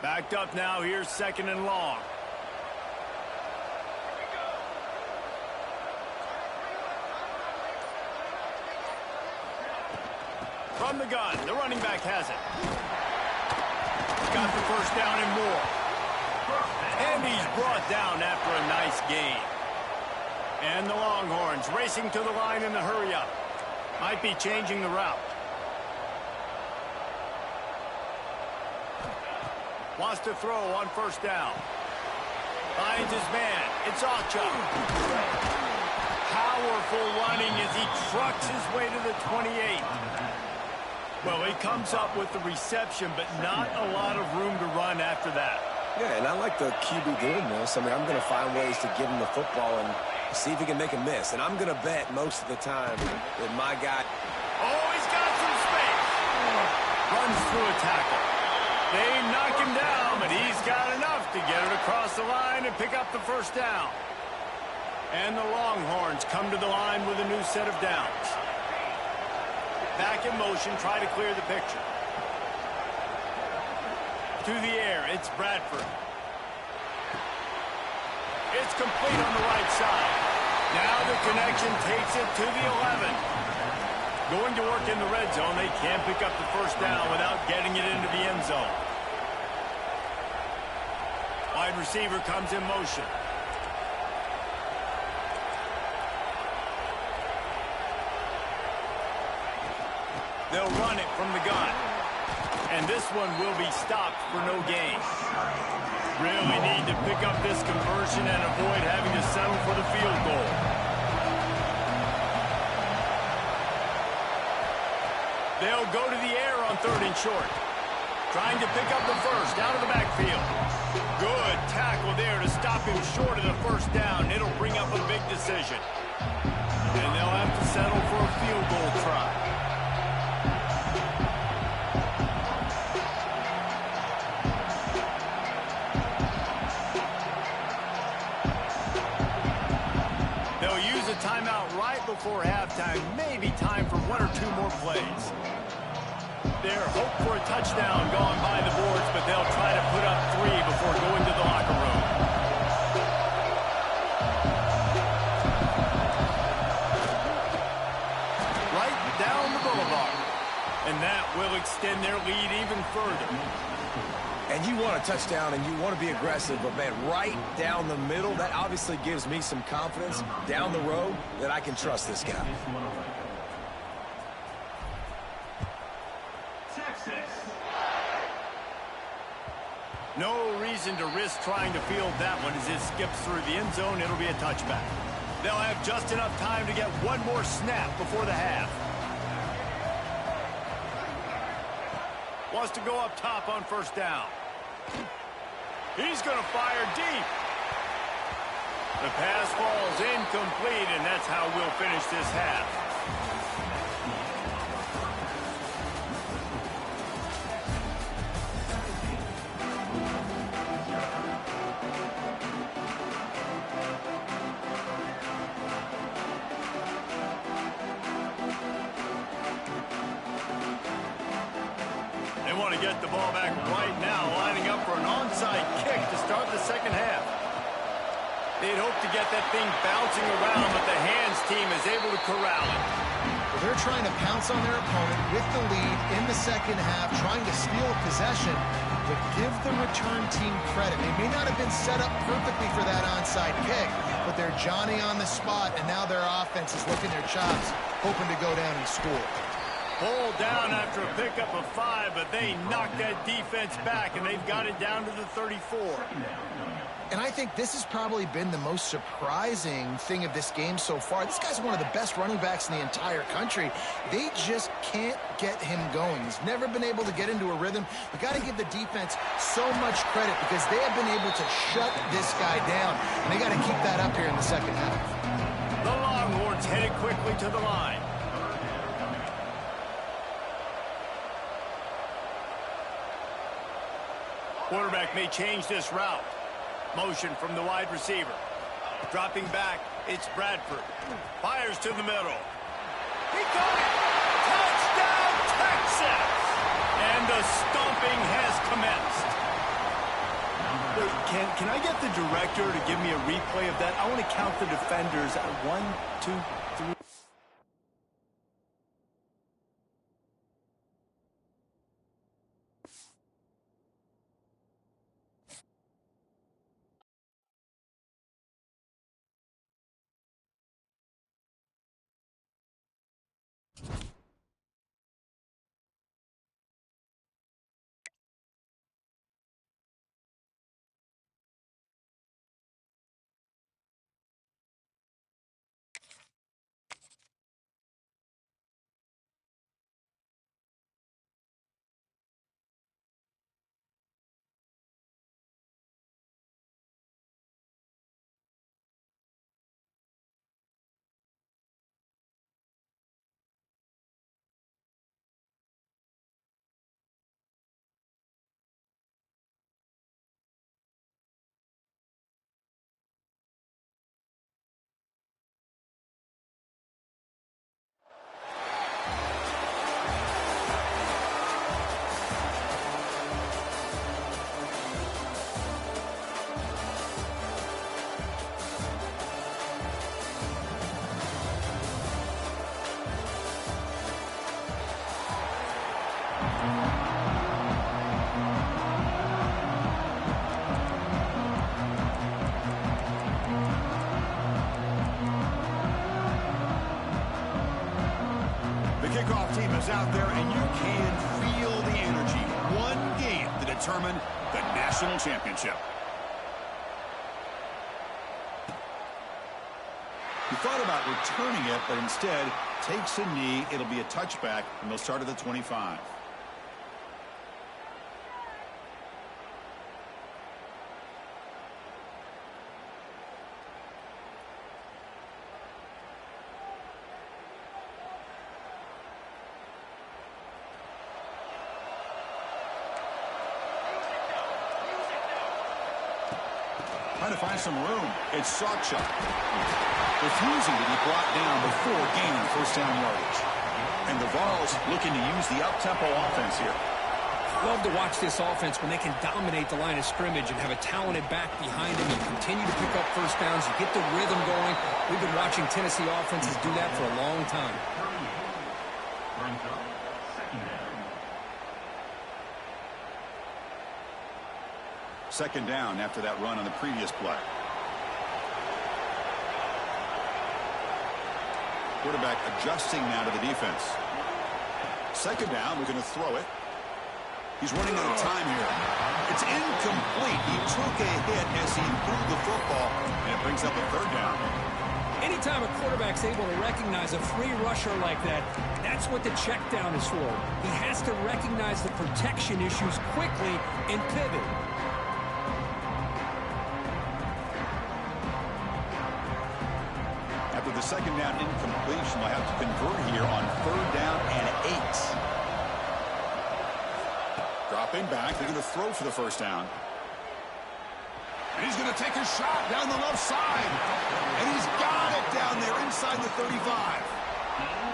A: Backed up now, here's 2nd and long. From the gun, the running back has it. Got the first down and more. And he's brought down after a nice gain. And the Longhorns racing to the line in the hurry-up. Might be changing the route. Wants to throw on 1st down. Finds his man. It's Ocho. Powerful running as he trucks his way to the 28. Well, he comes up with the reception, but not a lot of room to run after that.
B: Yeah, and I like the QB doing this. I mean, I'm going to find ways to give him the football and see if he can make a miss. And I'm going to bet most of the time that my guy...
A: Oh, he's got some space. Runs through a tackle. They knock him down, but he's got enough to get it across the line and pick up the 1st down. And the Longhorns come to the line with a new set of downs. Back in motion, try to clear the picture. To the air, it's Bradford. It's complete on the right side. Now the connection takes it to the 11. Going to work in the red zone, they can't pick up the 1st down without getting it into the end zone. Wide receiver comes in motion. They'll run it from the gun. And this one will be stopped for no gain. Really need to pick up this conversion and avoid having to settle for the field goal. They'll go to the air on 3rd and short. Trying to pick up the 1st out of the backfield. Good tackle there to stop him short of the 1st down. It'll bring up a big decision. And they'll have to settle for a field goal try. Timeout right before halftime. Maybe time for 1 or 2 more plays. Their hope for a touchdown gone by the boards, but they'll try to put up 3 before going to the locker room. Right down the boulevard. And that will extend their lead even further.
B: And you want a touchdown and you want to be aggressive, but, man, right down the middle, that obviously gives me some confidence down the road that I can trust this guy.
A: No reason to risk trying to field that one as it skips through the end zone. It'll be a touchback. They'll have just enough time to get one more snap before the half. Wants to go up top on 1st down. He's going to fire deep. The pass falls incomplete, and that's how we'll finish this half. Want to get the ball back right now, lining up for an onside kick to start the 2nd half. They'd hope to get that thing bouncing around, but the hands team is able to corral it.
C: Well, they're trying to pounce on their opponent with the lead in the 2nd half, trying to steal possession, but give the return team credit. They may not have been set up perfectly for that onside kick, but they're Johnny on the spot, and now their offense is licking their chops, hoping to go down and score.
A: Pulled down after a pickup of 5, but they knocked that defense back, and they've got it down to the 34.
C: And I think this has probably been the most surprising thing of this game so far. This guy's one of the best running backs in the entire country. They just can't get him going. He's never been able to get into a rhythm. We've got to give the defense so much credit because they have been able to shut this guy down. And they got to keep that up here in the second half.
A: The Longhorns headed quickly to the line. Quarterback may change this route. Motion from the wide receiver. Dropping back, it's Bradford. Fires to the middle. He got it! Touchdown, Texas! And the stomping has commenced. Wait, can I get the director to give me a replay of that? I want to count the defenders at 1, 2, 3.
D: Kickoff team is out there, and you can feel the energy. One game to determine the national championship. He thought about returning it, but instead takes a knee. It'll be a touchback, and they'll start at the 25. Trying to find some room. It's Sawchuk. Refusing to be brought down before gaining first down yardage. And the Vols looking to use the up-tempo offense here.
E: Love to watch this offense when they can dominate the line of scrimmage and have a talented back behind them and continue to pick up first downs. You get the rhythm going. We've been watching Tennessee offenses do that for a long time.
D: Second down after that run on the previous play. Quarterback adjusting now to the defense. Second down, we're going to throw it. He's running out of time here. It's incomplete. He took a hit as he threw the football, and it brings up a third down.
E: Anytime a quarterback's able to recognize a free rusher like that, that's what the check down is for. He has to recognize the protection issues quickly and pivot.
D: After the second down incompletion, they'll have to convert here on third down and 8. Dropping back, they're going to throw for the first down. And he's going to take a shot down the left side. And he's got it down there inside the 35.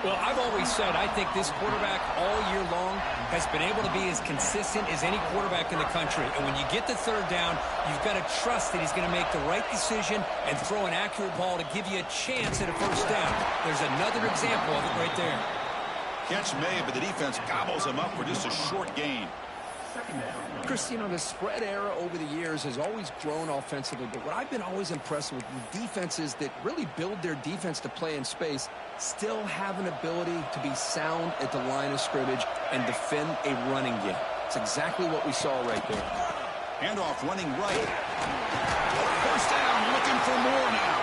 E: Well, I've always said I think this quarterback all year long has been able to be as consistent as any quarterback in the country. And when you get the third down, you've got to trust that he's going to make the right decision and throw an accurate ball to give you a chance at a first down. There's another example of it right there.
D: Catch made, but the defense gobbles him up for just a short gain.
F: Chris, you know, the spread era over the years has always grown offensively, but what I've been always impressed with defenses that really build their defense to play in space still have an ability to be sound at the line of scrimmage and defend a running game. It's exactly what we saw right there.
D: Handoff running right. First down, looking for more now.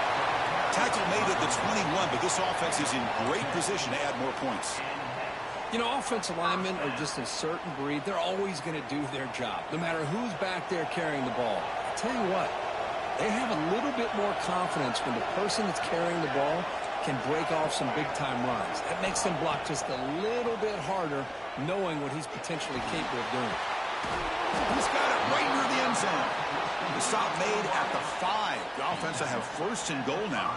D: Tackle made at the 21, but this offense is in great position to add more points.
F: You know, offensive linemen are just a certain breed. They're always going to do their job, no matter who's back there carrying the ball. I'll tell you what, they have a little bit more confidence when the person that's carrying the ball can break off some big-time runs. That makes them block just a little bit harder, knowing what he's potentially capable of doing.
D: He's got it right near the end zone. The stop made at the 5. The offense will have first and goal now.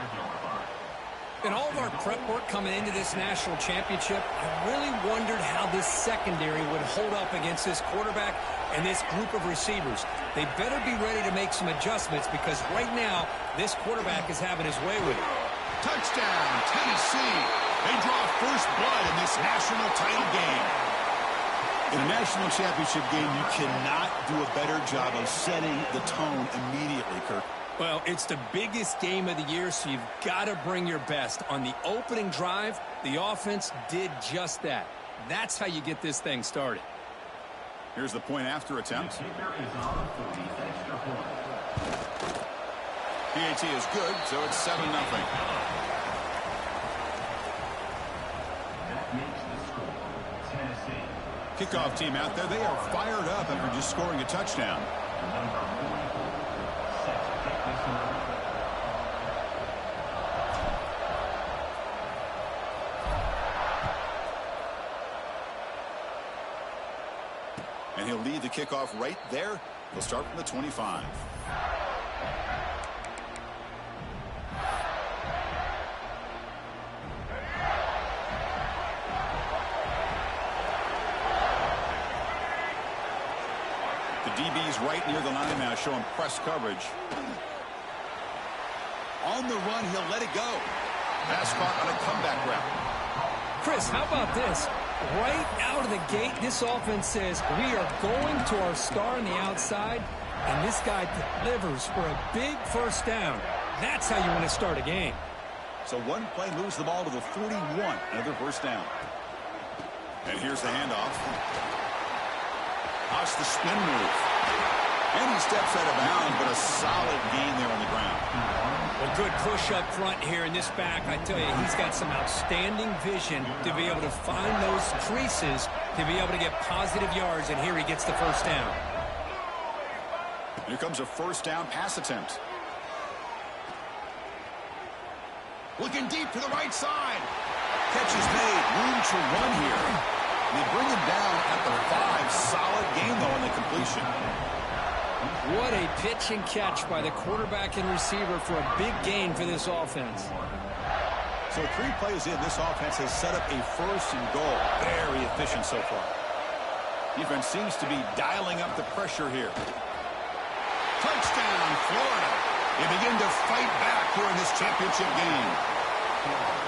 E: In all of our prep work coming into this national championship, I really wondered how this secondary would hold up against this quarterback and this group of receivers. They better be ready to make some adjustments because right now, this quarterback is having his way with it.
D: Touchdown, Tennessee. They draw first blood in this national title game. In a national championship game, you cannot do a better job of setting the tone immediately, Kirk.
E: Well, it's the biggest game of the year, so you've got to bring your best. On the opening drive, the offense did just that. That's how you get this thing started.
D: Here's the point after attempt. PAT is good, so it's 7-0. Kickoff team out there, they are fired up after just scoring a touchdown. And he'll lead the kickoff right there. He'll start from the 25. The DB's right near the line now, showing press coverage. On the run, he'll let it go. Pass caught on a comeback route.
E: Chris, how about this? Right out of the gate, this offense says, we are going to our star on the outside, and this guy delivers for a big first down. That's how you want to start a game.
D: So one play moves the ball to the 41, another first down. And here's the handoff. Watch the spin move. And he steps out of bounds, but a solid gain there on the ground.
E: Well, good push up front here in this back. I tell you, he's got some outstanding vision to be able to find those creases, to be able to get positive yards, and here he gets the first down.
D: Here comes a first down pass attempt. Looking deep to the right side. Catch is made. Room to run here. They bring him down at the 5. Solid gain, though, on the completion.
E: What a pitch and catch by the quarterback and receiver for a big gain for this offense.
D: So 3 plays in, this offense has set up a first and goal. Very efficient so far. Defense seems to be dialing up the pressure here. Touchdown, Florida. They begin to fight back here in this championship game.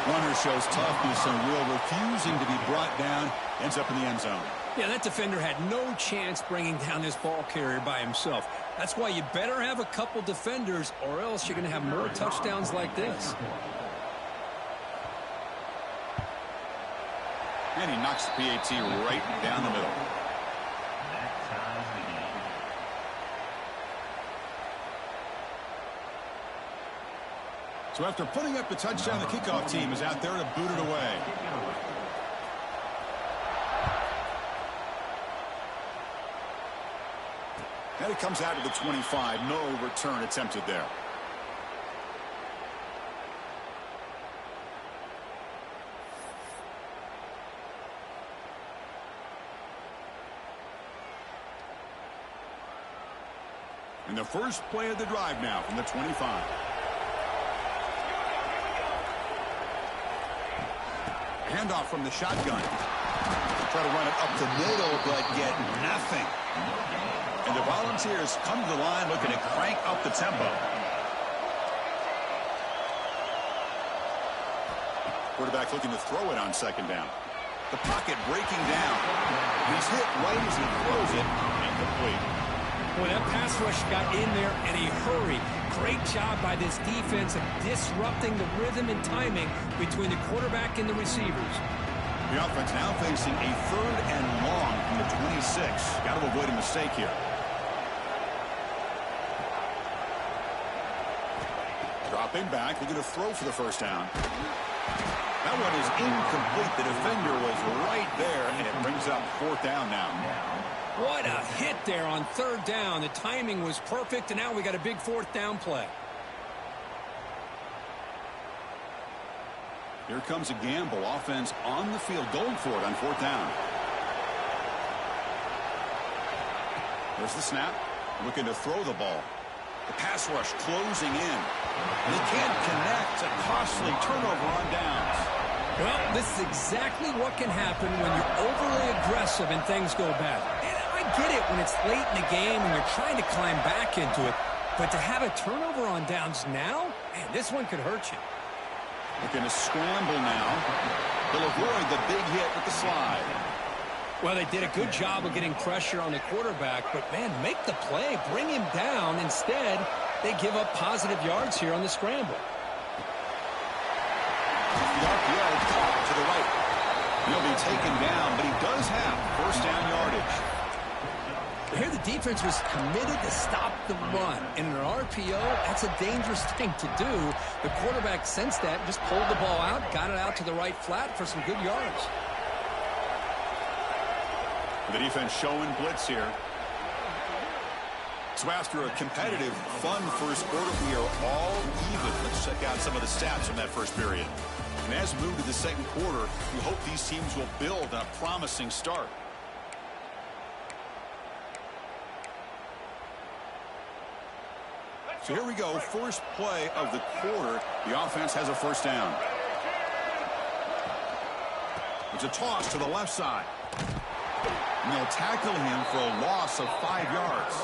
D: Runner shows toughness and will, refusing to be brought down, ends up in the end zone.
E: Yeah, that defender had no chance bringing down this ball carrier by himself. That's why you better have a couple defenders, or else you're going to have more touchdowns like this.
D: And he knocks the PAT right down the middle. So after putting up the touchdown, the kickoff team is out there to boot it away. And it comes out to the 25. No return attempted there. And the first play of the drive now from the 25. Handoff from the shotgun. Try to run it up the middle, but get nothing. And the Volunteers come to the line looking to crank up the tempo. Quarterback looking to throw it on second down. The pocket breaking down. He's hit right as he throws it. Incomplete.
E: Boy, that pass rush got in there in a hurry. Great job by this defense of disrupting the rhythm and timing between the quarterback and the receivers.
D: The offense now facing a 3rd and long from the 26. Got to avoid a mistake here. Dropping back, looking to throw for the first down. That one is incomplete. The defender was right there, and it brings up 4th down now.
E: What a hit there on 3rd down. The timing was perfect, and now we got a big 4th down play.
D: Here comes a gamble. Offense on the field, going for it on 4th down. There's the snap. Looking to throw the ball. The pass rush closing in. And he can't connect. A costly turnover on downs.
E: Well, this is exactly what can happen when you're overly aggressive and things go bad. And I get it when it's late in the game and you're trying to climb back into it. But to have a turnover on downs now, man, this one could hurt you.
D: Looking to scramble now. They'll avoid the big hit with the slide.
E: Well, they did a good job of getting pressure on the quarterback, but, man, make the play, bring him down. Instead, they give up positive yards here on the scramble.
D: The RPO caught to the right. He'll be taken down, but he does have 1st down yardage.
E: Here the defense was committed to stop the run. In an RPO, that's a dangerous thing to do. The quarterback sensed that, just pulled the ball out, got it out to the right flat for some good yards.
D: The defense showing blitz here. So after a competitive, fun first quarter, we are all even. Let's check out some of the stats from that first period. And as we move to the second quarter, we hope these teams will build on a promising start. So here we go, first play of the quarter. The offense has a 1st down. It's a toss to the left side. And they'll tackle him for a loss of 5 yards.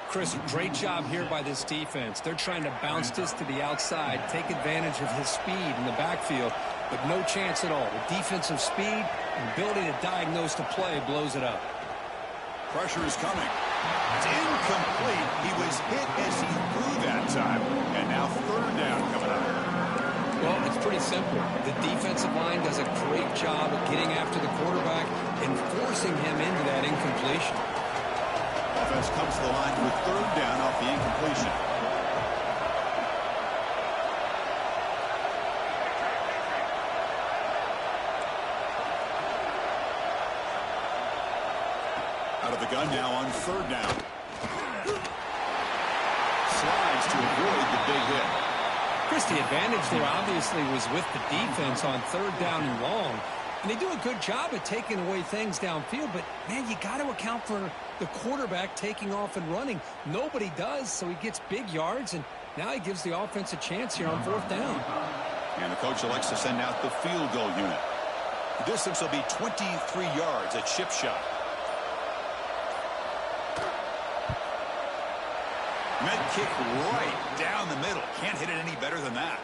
E: Chris, great job here by this defense. They're trying to bounce this to the outside, take advantage of his speed in the backfield, but no chance at all. The defensive speed and ability to diagnose the play blows it up.
D: Pressure is coming. It's incomplete. He was hit as he threw that time. And now 3rd down coming up.
E: Well, it's pretty simple. The defensive line does a great job of getting after the quarterback and forcing him into that incompletion.
D: Offense comes to the line with 3rd down off the incompletion. Out of the gun now on 3rd down. Slides to avoid the big hit.
E: Chris, the advantage there obviously was with the defense on 3rd down and long. And they do a good job at taking away things downfield, but, man, you got to account for the quarterback taking off and running. Nobody does, so he gets big yards, and now he gives the offense a chance here on 4th down.
D: And the coach elects to send out the field goal unit. The distance will be 23 yards at chip shot. Med kick right down the middle. Can't hit it any better than that.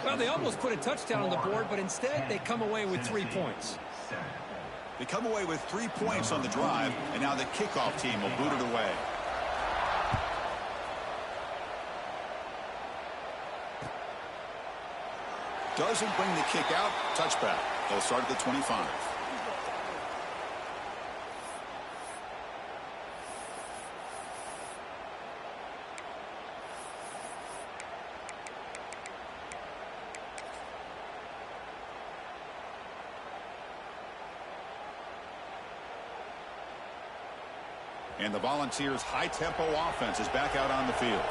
E: Well, they almost put a touchdown on the board, but instead they come away with 3 points.
D: They come away with 3 points on the drive, and now the kickoff team will boot it away. Doesn't bring the kick out. Touchback. They'll start at the 25. And the Volunteers' high-tempo offense is back out on the field.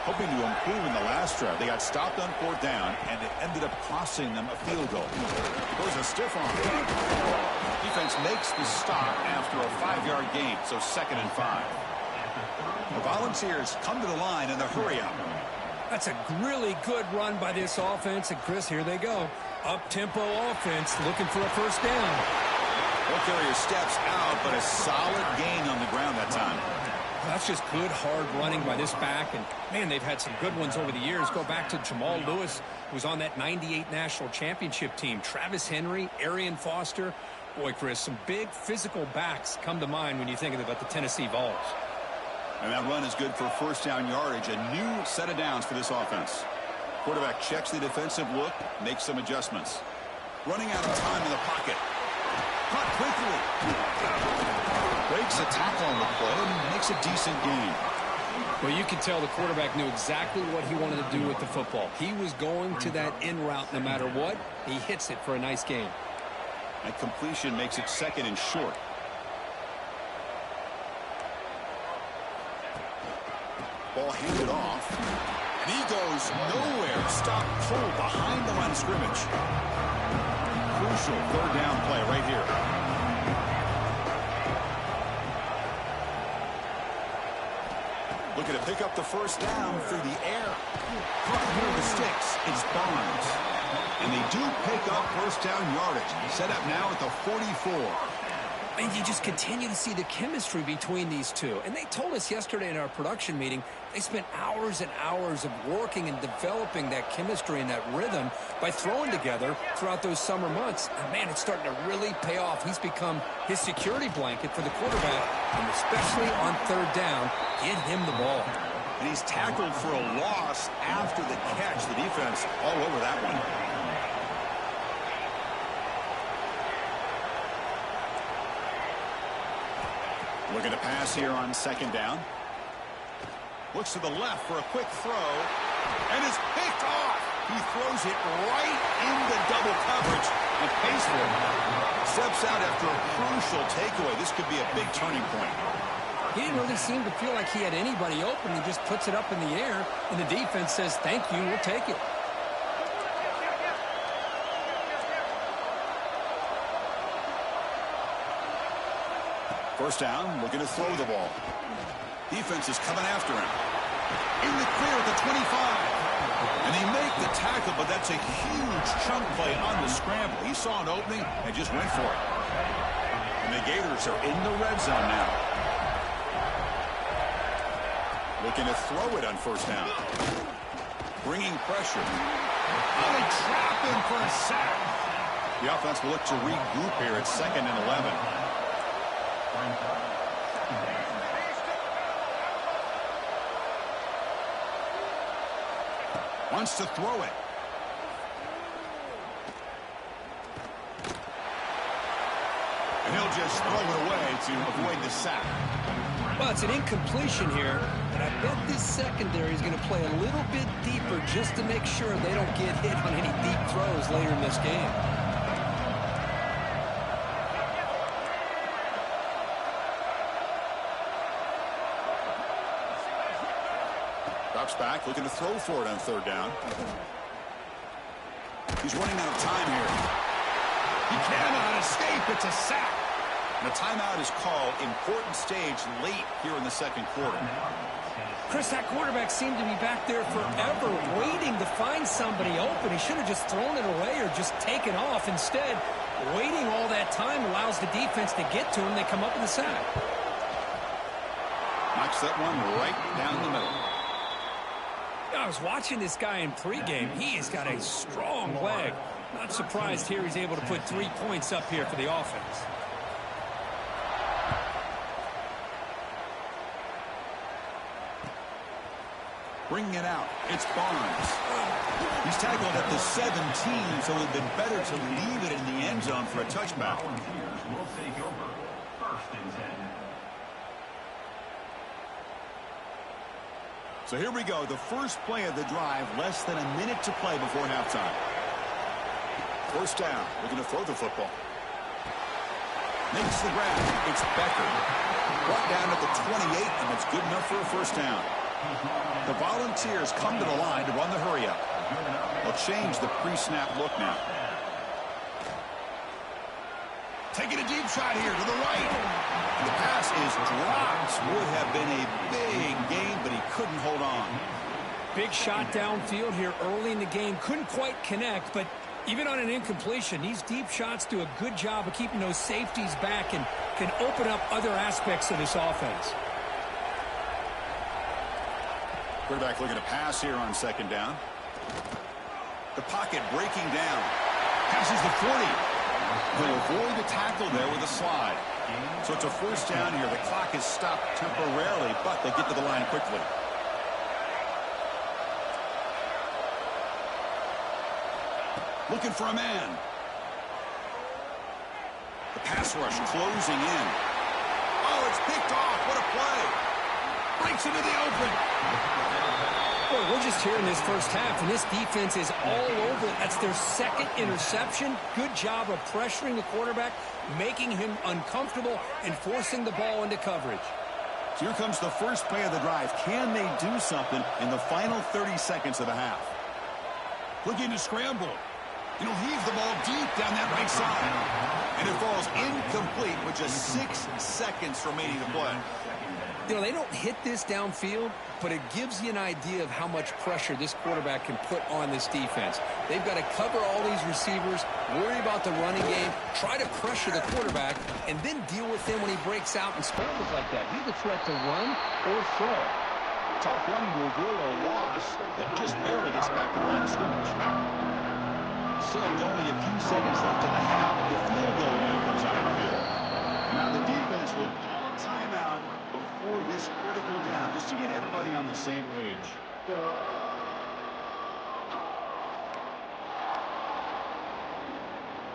D: Hoping to improve in the last drive. They got stopped on 4th down, and it ended up costing them a field goal. Goes a stiff arm. Defense makes the stop after a 5-yard gain, so 2nd and 5. The Volunteers come to the line in the hurry-up.
E: That's a really good run by this offense, and Chris, here they go. Up-tempo offense looking for a 1st down.
D: Ball carrier steps out, but a solid gain on the ground that time.
E: That's just good, hard running by this back. And, man, they've had some good ones over the years. Go back to Jamal Lewis, who was on that '98 National Championship team. Travis Henry, Arian Foster. Boy, Chris, some big physical backs come to mind when you think about the Tennessee Vols.
D: And that run is good for first down yardage. A new set of downs for this offense. Quarterback checks the defensive look, makes some adjustments. Running out of time in the pocket. Caught quickly. Breaks a tackle on the play and makes a decent gain.
F: Well, you can tell the quarterback knew exactly what he wanted to do with the football. He was going to that in route no matter what. He hits it for a nice gain.
D: That completion makes it 2nd and short. Ball handed off. And he goes nowhere. Stop pulled behind the line of scrimmage. Crucial 3rd down play right here. Looking to pick up the first down through the air. Caught here with the sticks. It's Barnes. And they do pick up first down yardage. Set up now at the 44.
E: And you just continue to see the chemistry between these two. And they told us yesterday in our production meeting, they spent hours and hours of working and developing that chemistry and that rhythm by throwing together throughout those summer months. And, man, it's starting to really pay off. He's become his security blanket for the quarterback, and especially on 3rd down, get him the ball.
D: And he's tackled for a loss after the catch. The defense all over that one. Looking to pass here on 2nd down. Looks to the left for a quick throw. And is picked off. He throws it right into double coverage and pays for it. Steps out after a crucial takeaway. This could be a big turning point.
E: He didn't really seem to feel like he had anybody open. He just puts it up in the air, and the defense says, thank you, we'll take it.
D: First down, looking to throw the ball. Defense is coming after him. In the clear at the 25. And they make the tackle, but that's a huge chunk play on the scramble. He saw an opening and just went for it. And the Gators are in the red zone now. Looking to throw it on first down. Bringing pressure. Oh, they trap him for a sack. The offense will look to regroup here at 2nd and 11. Wants to throw it. And he'll just throw it away to avoid the sack.
E: Well, it's an incompletion here, and I bet this secondary is going to play a little bit deeper just to make sure they don't get hit on any deep throws later in this game.
D: Drops back, looking to throw for it on 3rd down. He's running out of time here. He cannot escape. It's a sack. And a timeout is called. Important stage late here in the 2nd quarter.
E: Chris, that quarterback seemed to be back there forever waiting to find somebody open. He should have just thrown it away or just taken off. Instead, waiting all that time allows the defense to get to him. They come up with a sack.
D: Knocks that one right down the middle.
E: I was watching this guy in pregame. He has got a strong leg. Not surprised here he's able to put 3 points up here for the offense.
D: Bringing it out. It's Barnes. He's tackled at the 17, so it would have been better to leave it in the end zone for a touchback. So here we go. The first play of the drive, less than a minute to play before halftime. First down, looking to throw the football. Makes the grab. It's Becker. Brought down at the 28, and it's good enough for a first down. The Volunteers come to the line to run the hurry-up. They'll change the pre-snap look now. Taking a deep shot here to the right. And the pass is dropped. Would have been a big gain, but he couldn't hold on.
E: Big shot downfield here early in the game. Couldn't quite connect, but even on an incompletion, these deep shots do a good job of keeping those safeties back and can open up other aspects of this offense.
D: Quarterback looking to pass here on second down. The pocket breaking down. Passes the 40. He'll avoid the tackle there with a slide. So it's a first down here. The clock is stopped temporarily, but they get to the line quickly. Looking for a man. The pass rush closing in. Oh, it's picked off. What a play. Breaks into the open.
E: Well, we're just here in this first half, and this defense is all over. That's their second interception. Good job of pressuring the quarterback, making him uncomfortable, and forcing the ball into coverage.
D: So here comes the first play of the drive. Can they do something in the final 30 seconds of the half? Looking to scramble. He'll heave the ball deep down that right side. And it falls incomplete with just 6 seconds remaining to play.
E: You know, they don't hit this downfield, but it gives you an idea of how much pressure this quarterback can put on this defense. They've got to cover all these receivers, worry about the running game, try to pressure the quarterback, and then deal with him when he breaks out and scrambles like that. He's a threat to run or throw.
D: Tough one to avoid a loss that just barely gets back to the line of scrimmage. Still only a few seconds left in the half. The field goal unit comes out of the field. Now the defense will call a timeout before this critical down, just to get everybody on the same page.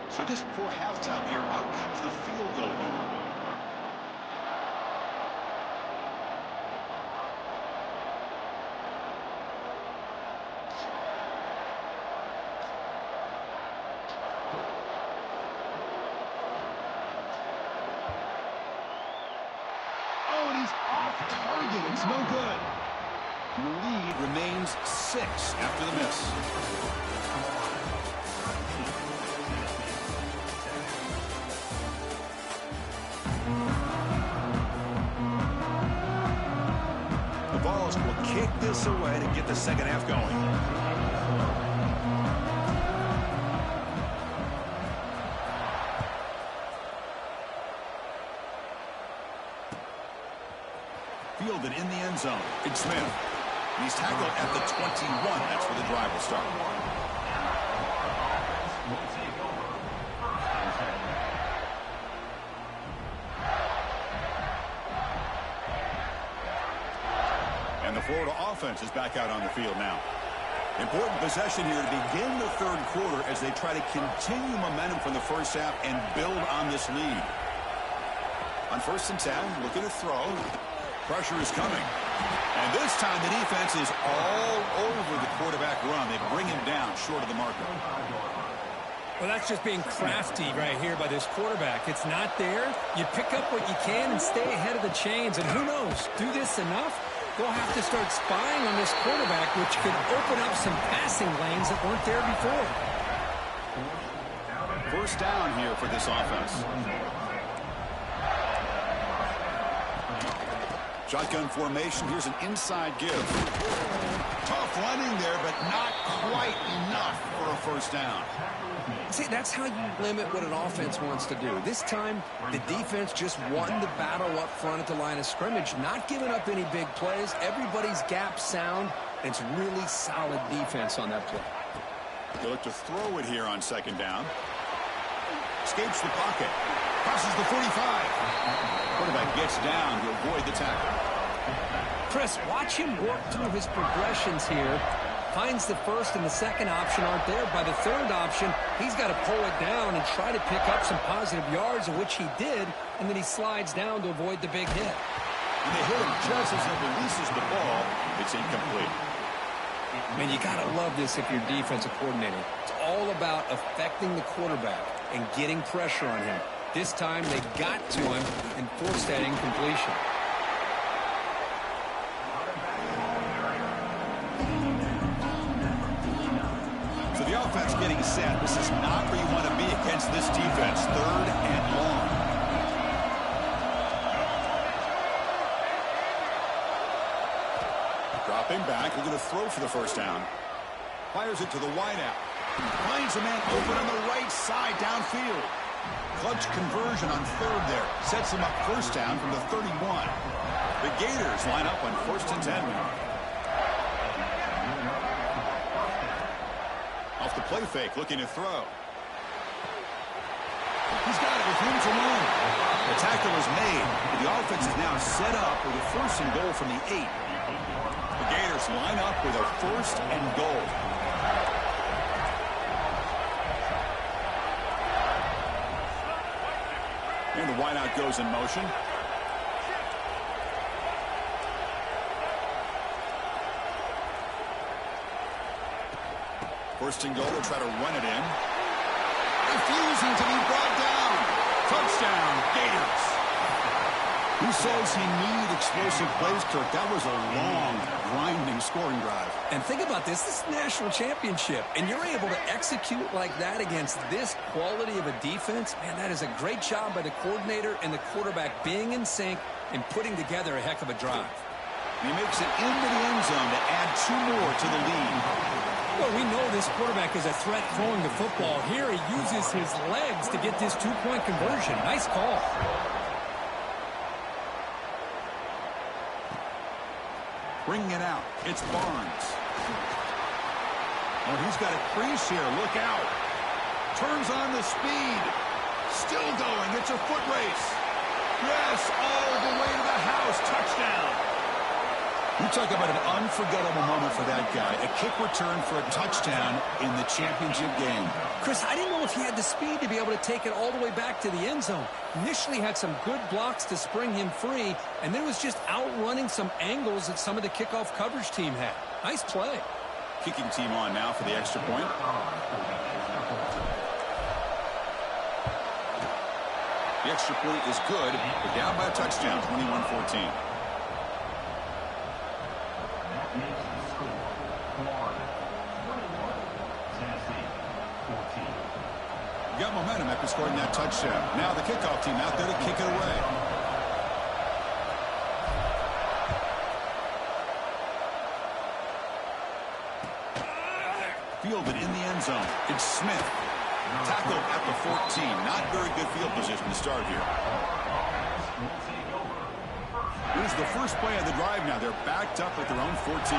D: So just before halftime here, out comes the field goal unit. It's no good. The lead remains 6 after the miss. The Vols will kick this away to get the second half going. Fielded in the end zone. Big Smith. And he's tackled at the 21. That's where the drive will start. And the Florida offense is back out on the field now. Important possession here to begin the third quarter as they try to continue momentum from the first half and build on this lead. On 1st and 10, looking to throw. Pressure is coming. And this time the defense is all over the quarterback run. They bring him down short of the marker.
E: Well, that's just being crafty right here by this quarterback. It's not there. You pick up what you can and stay ahead of the chains. And who knows, do this enough, they'll have to start spying on this quarterback, which could open up some passing lanes that weren't there before.
D: First down here for this offense. Shotgun formation. Here's an inside give. Tough running there, but not quite enough for a first down.
E: See, that's how you limit what an offense wants to do. This time, the defense just won the battle up front at the line of scrimmage, not giving up any big plays. Everybody's gap sound. It's really solid defense on that play.
D: They look to throw it here on second down. Escapes the pocket. Crosses the 45. Quarterback gets down to avoid the tackle.
E: Chris, watch him work through his progressions here. Finds the first and the second option aren't there. By the third option, he's got to pull it down and try to pick up some positive yards, of which he did, and then he slides down to avoid the big hit.
D: And they hit him just as he releases the ball. It's incomplete.
E: Man, you got to love this if you're defensive coordinator. It's all about affecting the quarterback and getting pressure on him. This time, they got to him and forced that incompletion.
D: So the offense getting set. This is not where you want to be against this defense. 3rd and long. Dropping back. We're going to throw for the first down. Fires it to the wideout. Finds a man open on the right side downfield. Clutch conversion on 3rd there. Sets him up first down from the 31. The Gators line up on 1st and 10 now. Off the play fake, looking to throw. He's got it with room to run. The tackle is made. The offense is now set up with a 1st and goal from the 8. The Gators line up with a 1st and goal. And the wideout goes in motion. First and goal, they'll try to run it in. Refusing to be brought down. Touchdown, Gators. Who says he needed explosive plays, Kirk? That was a long, grinding scoring drive.
E: And think about this. This is a national championship, and you're able to execute like that against this quality of a defense. Man, that is a great job by the coordinator and the quarterback being in sync and putting together a heck of a drive.
D: He makes it into the end zone to add 2 more to the lead.
E: Well, we know this quarterback is a threat throwing the football. Here he uses his legs to get this 2-point conversion. Nice call.
D: Bringing it out. It's Barnes. Oh, he's got a crease here. Look out. Turns on the speed. Still going. It's a foot race. Yes, all the way to the house. Touchdown. You talk about an unforgettable moment for that guy. A kick return for a touchdown in the championship game.
E: Chris, I didn't know if he had the speed to be able to take it all the way back to the end zone. Initially had some good blocks to spring him free, and then was just outrunning some angles that some of the kickoff coverage team had. Nice play.
D: Kicking team on now for the extra point. The extra point is good. They're down by a touchdown, 21-14. Got momentum after scoring that touchdown. Now the kickoff team out there to kick it away. Fielded in the end zone. It's Smith. Tackled at the 14. Not very good field position to start here. Here's the first play of the drive now. They're backed up at their own 14.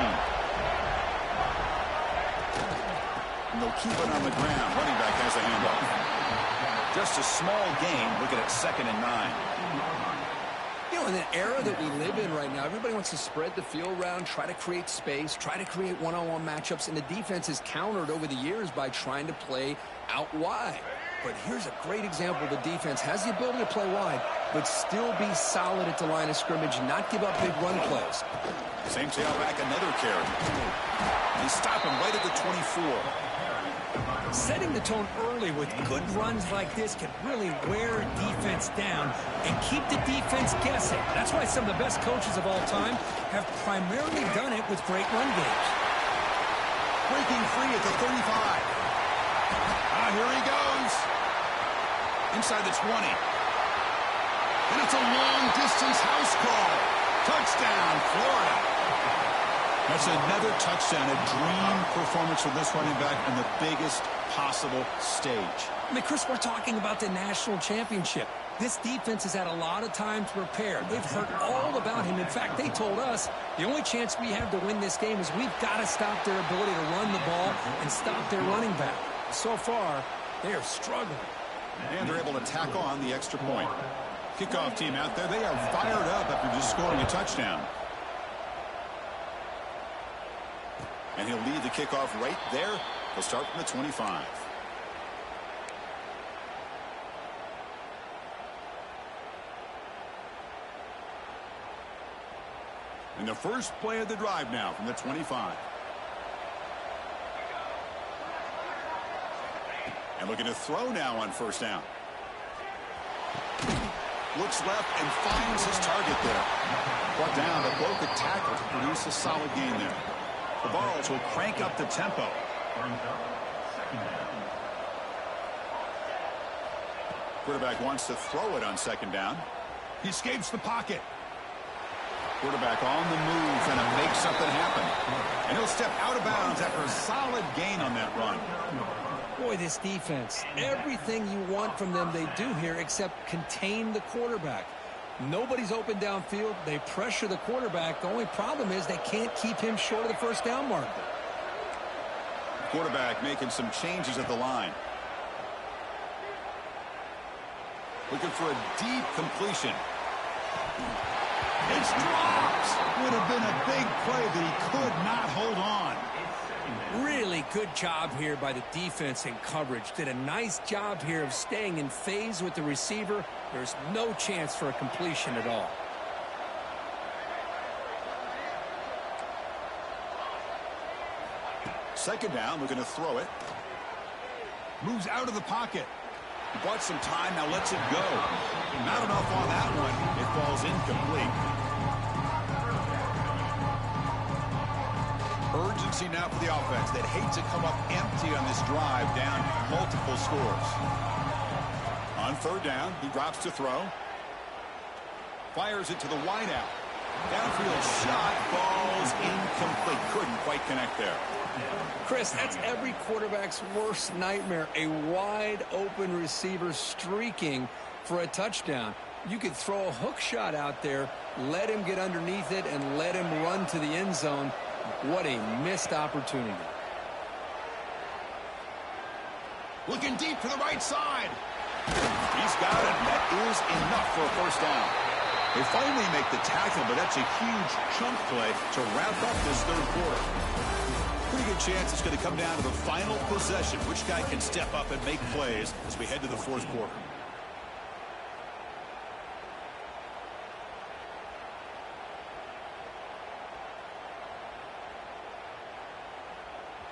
D: And they'll keep it on the ground. Running back has a handoff. Just a small gain. Looking at 2nd and 9.
F: You know, in the era that we live in right now, everybody wants to spread the field around, try to create space, try to create one-on-one matchups, and the defense is countered over the years by trying to play out wide. But here's a great example. The defense has the ability to play wide, but still be solid at the line of scrimmage, not give up big run plays.
D: Same tailback, another carry. They stop him right at the 24.
E: Setting the tone early with good runs like this can really wear a defense down and keep the defense guessing. That's why some of the best coaches of all time have primarily done it with great run games.
D: Breaking free at the 35. Here he goes. Inside the 20. And it's a long-distance house call. Touchdown, Florida. That's another touchdown, a dream performance for this running back on the biggest possible stage.
E: I mean, Chris, we're talking about the national championship. This defense has had a lot of time to prepare. They've heard all about him. In fact, they told us the only chance we have to win this game is we've got to stop their ability to run the ball and stop their running back. So far, they are struggling.
D: And they're able to tack on the extra point. Kickoff team out there, they are fired up after just scoring a touchdown. And he'll lead the kickoff right there. He'll start from the 25. And the first play of the drive now from the 25. And looking to throw now on 1st down. Looks left and finds his target there. Brought down, but broke a tackle to produce a solid gain there. The Vols will crank up the tempo. Quarterback wants to throw it on 2nd down. He escapes the pocket. Quarterback on the move, and to make something happen. And he'll step out of bounds after a solid gain on that run.
E: Boy, this defense, everything you want from them they do here except contain the quarterback. Nobody's open downfield. They pressure the quarterback. The only problem is they can't keep him short of the 1st down marker.
D: Quarterback making some changes at the line. Looking for a deep completion. It's dropped. Would have been a big play that he could not hold on.
E: Really good job here by the defense in coverage. Did a nice job here of staying in phase with the receiver. There's no chance for a completion at all.
D: Second down, looking to throw it. Moves out of the pocket. Bought some time, now lets it go. Not enough on that one. It falls incomplete. Urgency now for the offense. They'd hate to come up empty on this drive, down multiple scores. On third down, he drops to throw. Fires it to the wideout. Downfield shot, falls incomplete. Couldn't quite connect there.
E: Chris, that's every quarterback's worst nightmare. A wide open receiver streaking for a touchdown. You could throw a hook shot out there, let him get underneath it, and let him run to the end zone. What a missed opportunity.
D: Looking deep to the right side. He's got it. That is enough for a first down. They finally make the tackle, but that's a huge chunk play to wrap up this third quarter. Pretty good chance it's going to come down to the final possession. Which guy can step up and make plays as we head to the fourth quarter.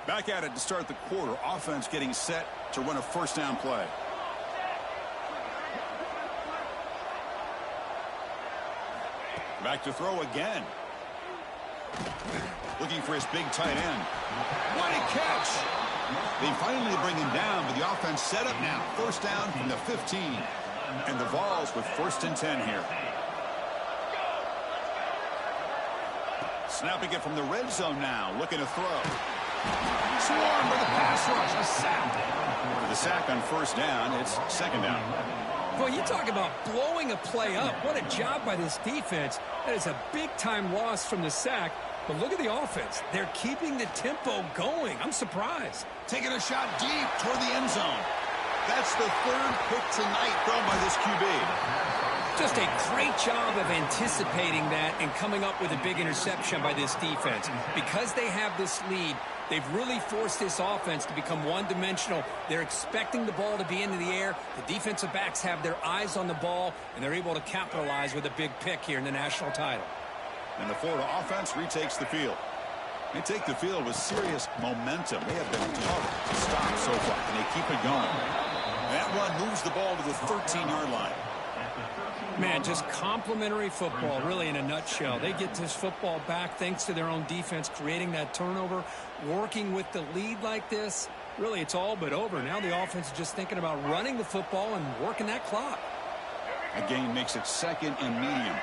D: Back at it to start the quarter. Offense getting set to run a first down play. Back to throw again. Looking for his big tight end. What a catch! They finally bring him down, but the offense set up now. First down from the 15. And the Vols with first and 10 here. Snapping it from the red zone now. Looking to throw. Swarmed by the pass rush. A sack. The sack on first down. It's second down.
E: Well, you talk about blowing a play up. What a job by this defense. That is a big-time loss from the sack. But look at the offense. They're keeping the tempo going. I'm surprised.
D: Taking a shot deep toward the end zone. That's the third pick tonight thrown by this QB.
E: Just a great job of anticipating that and coming up with a big interception by this defense. Because they have this lead, they've really forced this offense to become one-dimensional. They're expecting the ball to be into the air. The defensive backs have their eyes on the ball, and they're able to capitalize with a big pick here in the national title.
D: And the Florida offense retakes the field. They take the field with serious momentum. They have been tough to stop so far, and they keep it going. That run moves the ball to the 13-yard line.
E: Man, just complimentary football, really, in a nutshell. They get this football back thanks to their own defense, creating that turnover, working with the lead like this. Really, it's all but over. Now the offense is just thinking about running the football and working that clock.
D: A gain makes it second and medium.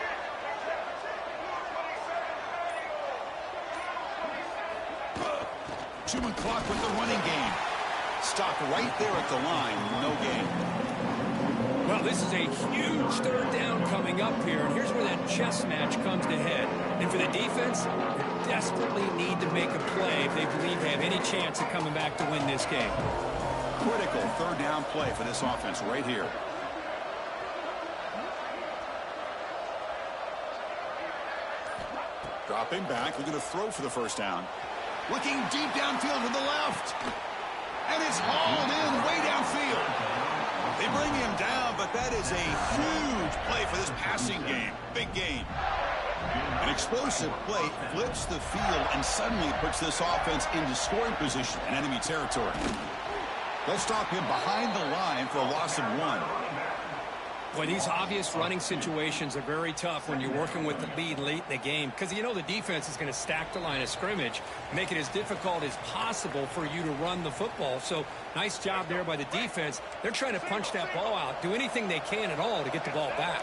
D: Human clock with the running game. Stopped right there at the line. No gain.
E: Well, this is a huge third down coming up here, and here's where that chess match comes to head. And for the defense, they desperately need to make a play if they believe they have any chance of coming back to win this game.
D: Critical third down play for this offense right here. Dropping back, looking to throw for the first down. Looking deep downfield to the left. And it's hauled in way downfield. They bring him down, but that is a huge play for this passing game. Big gain. An explosive play flips the field and suddenly puts this offense into scoring position in enemy territory. They'll stop him behind the line for a loss of 1.
E: Boy, these obvious running situations are very tough when you're working with the lead late in the game, because you know the defense is going to stack the line of scrimmage, make it as difficult as possible for you to run the football. So nice job there by the defense. They're trying to punch that ball out, do anything they can at all to get the ball back.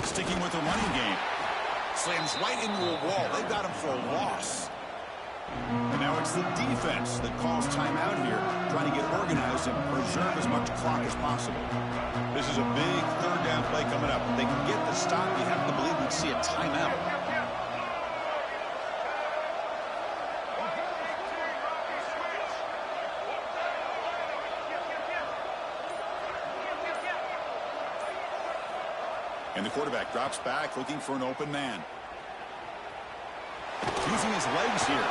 D: Sticking with the running game. Slams right into a wall. They've got him for a loss. And now it's It's the defense that calls timeout here, trying to get organized and preserve as much clock as possible. This is a big third down play coming up. If they can get the stop, you have to believe we'd see a timeout. And the quarterback drops back, looking for an open man. Using his legs here.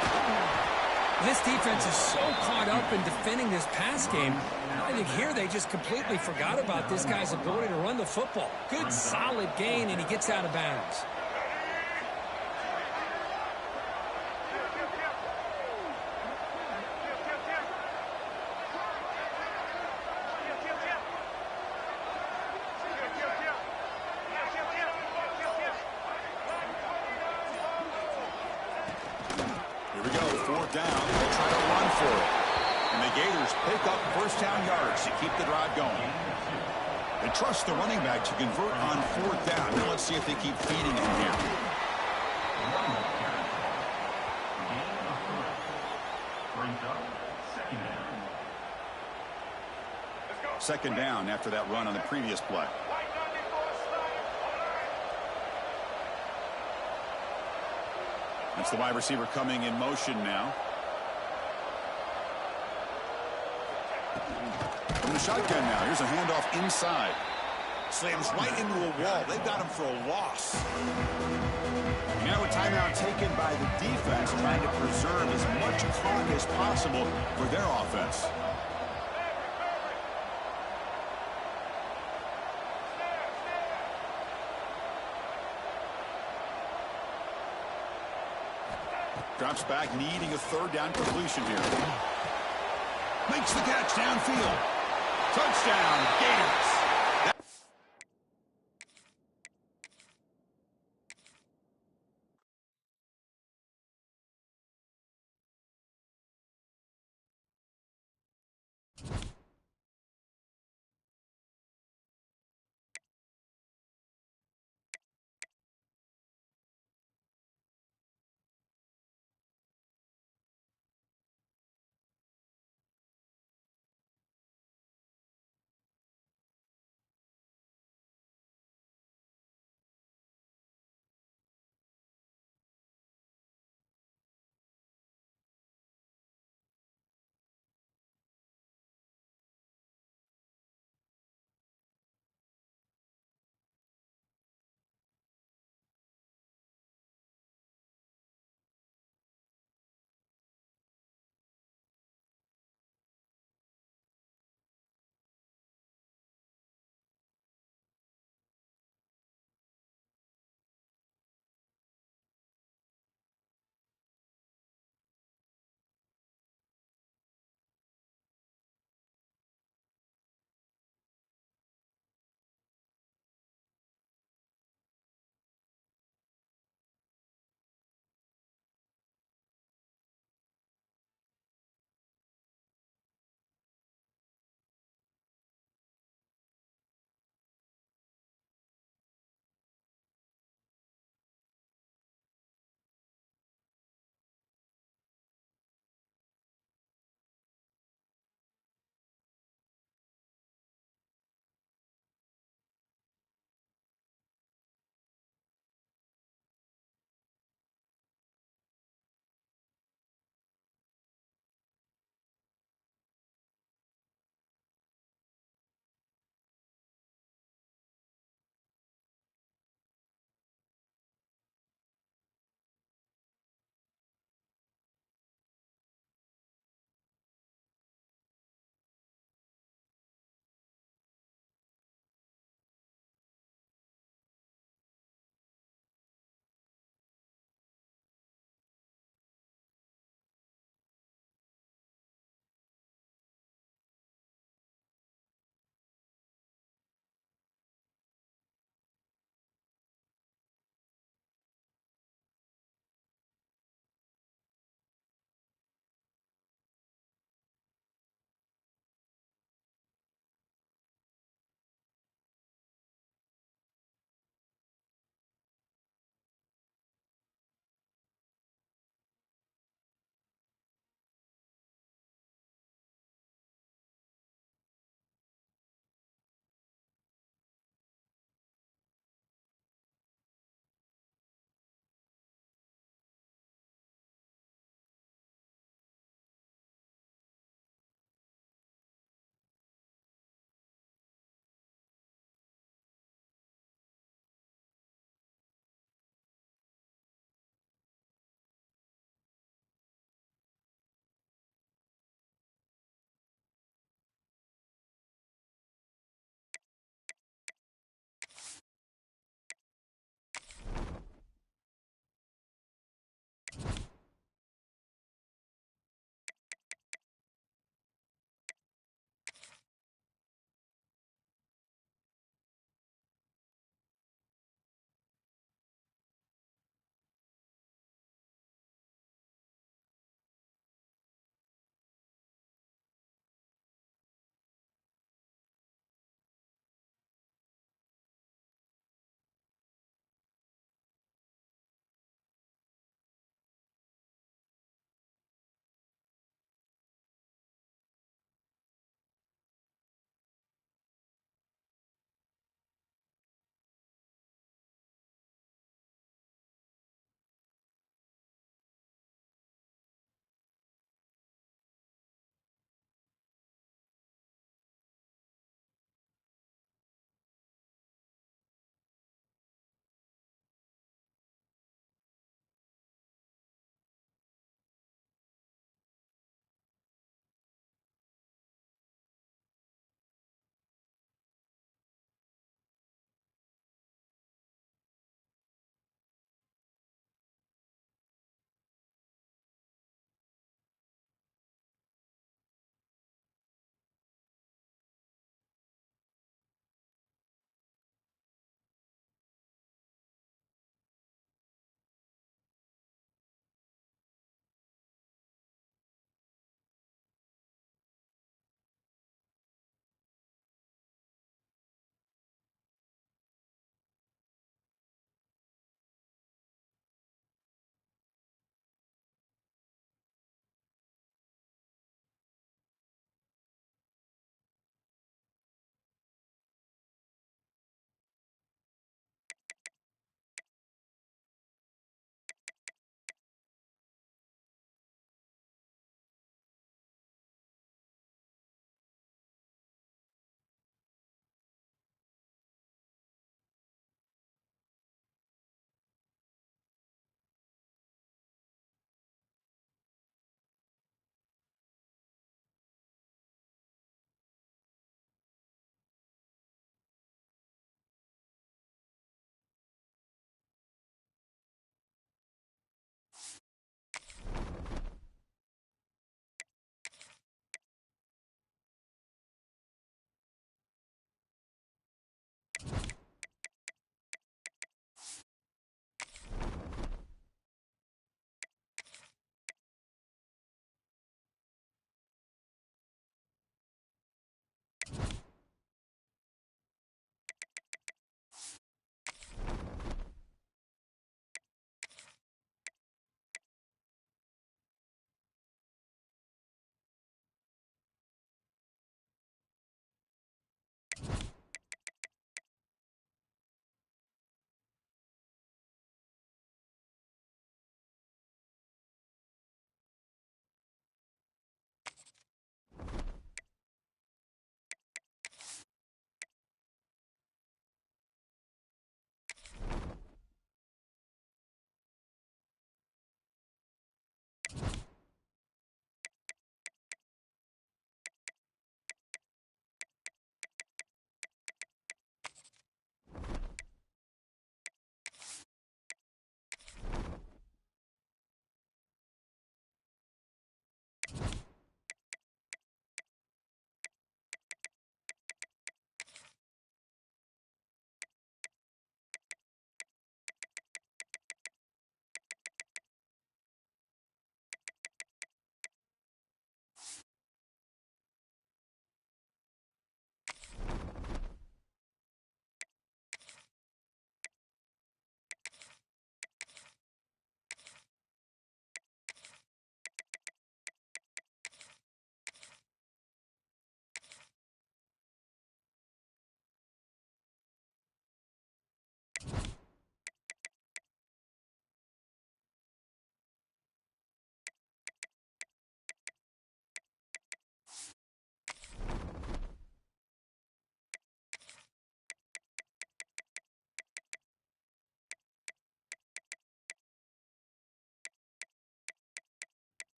E: This defense is so caught up in defending this pass game. I think here they just completely forgot about this guy's ability to run the football. Good, solid gain, and he gets out of bounds.
D: Here we go, fourth down. They'll try to run for it. And the Gators pick up first down yards to keep the drive going. They trust the running back to convert on fourth down. Now let's see if they keep feeding him here. Second down after that run on the previous play. That's the wide receiver coming in motion now. From the shotgun now. Here's a handoff inside. Slams right into a wall. They've got him for a loss. Now a timeout taken by the defense, trying to preserve as much clock as possible for their offense. Drops back, needing a third down completion here. Makes the catch downfield. Touchdown, Gators.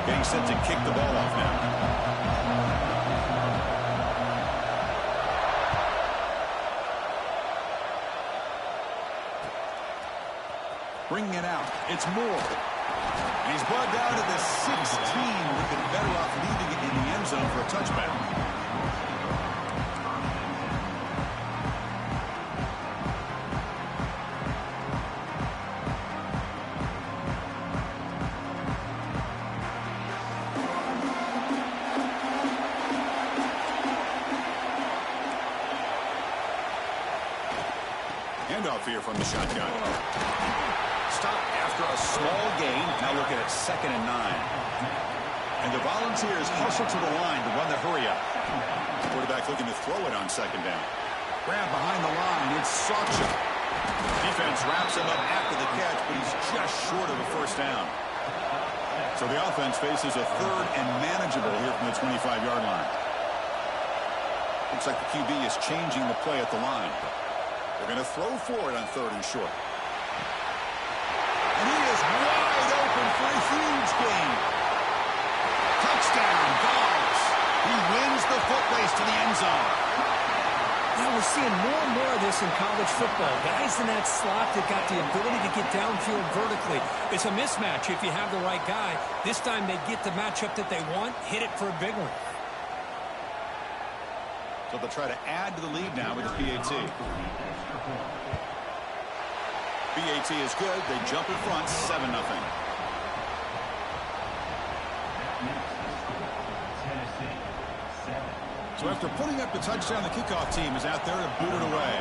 D: Getting set to kick the ball off now. Bringing it out. It's Moore. And he's brought down to the 16. Would have been better off leaving it in the end zone for a touchback. Handoff here from the shotgun. Stop after a small gain. Now looking at 2nd and 9. And the Volunteers hustle to the line to run the hurry up. Quarterback looking to throw it on 2nd down. Grab behind the line. It's Sawchuk. Defense wraps him up after the catch, but he's just short of a 1st down. So the offense faces a 3rd and manageable here from the 25-yard line. Looks like the QB is changing the play at the line. They're going to throw for it on 3rd and short. And he is wide open for a huge gain. Touchdown, Dogs. He wins the foot race to the end zone.
E: Now we're seeing more and more of this in college football. Guys in that slot that got the ability to get downfield vertically. It's a mismatch if you have the right guy. This time they get the matchup that they want, hit it for a big one.
D: So they'll try to add to the lead now with the PAT. PAT is good. They jump in front, 7-0. So after putting up the touchdown, the kickoff team is out there to boot it away.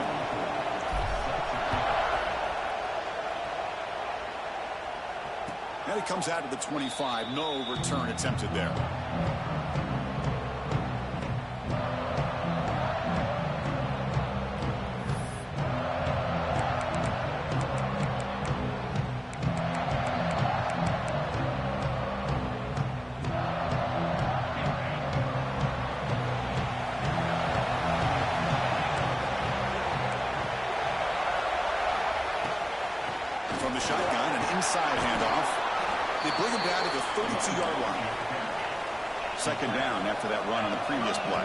D: And it comes out of the 25. No return attempted there. From the shotgun, an inside handoff. They bring him down to the 32-yard line. 2nd down after that run on the previous play.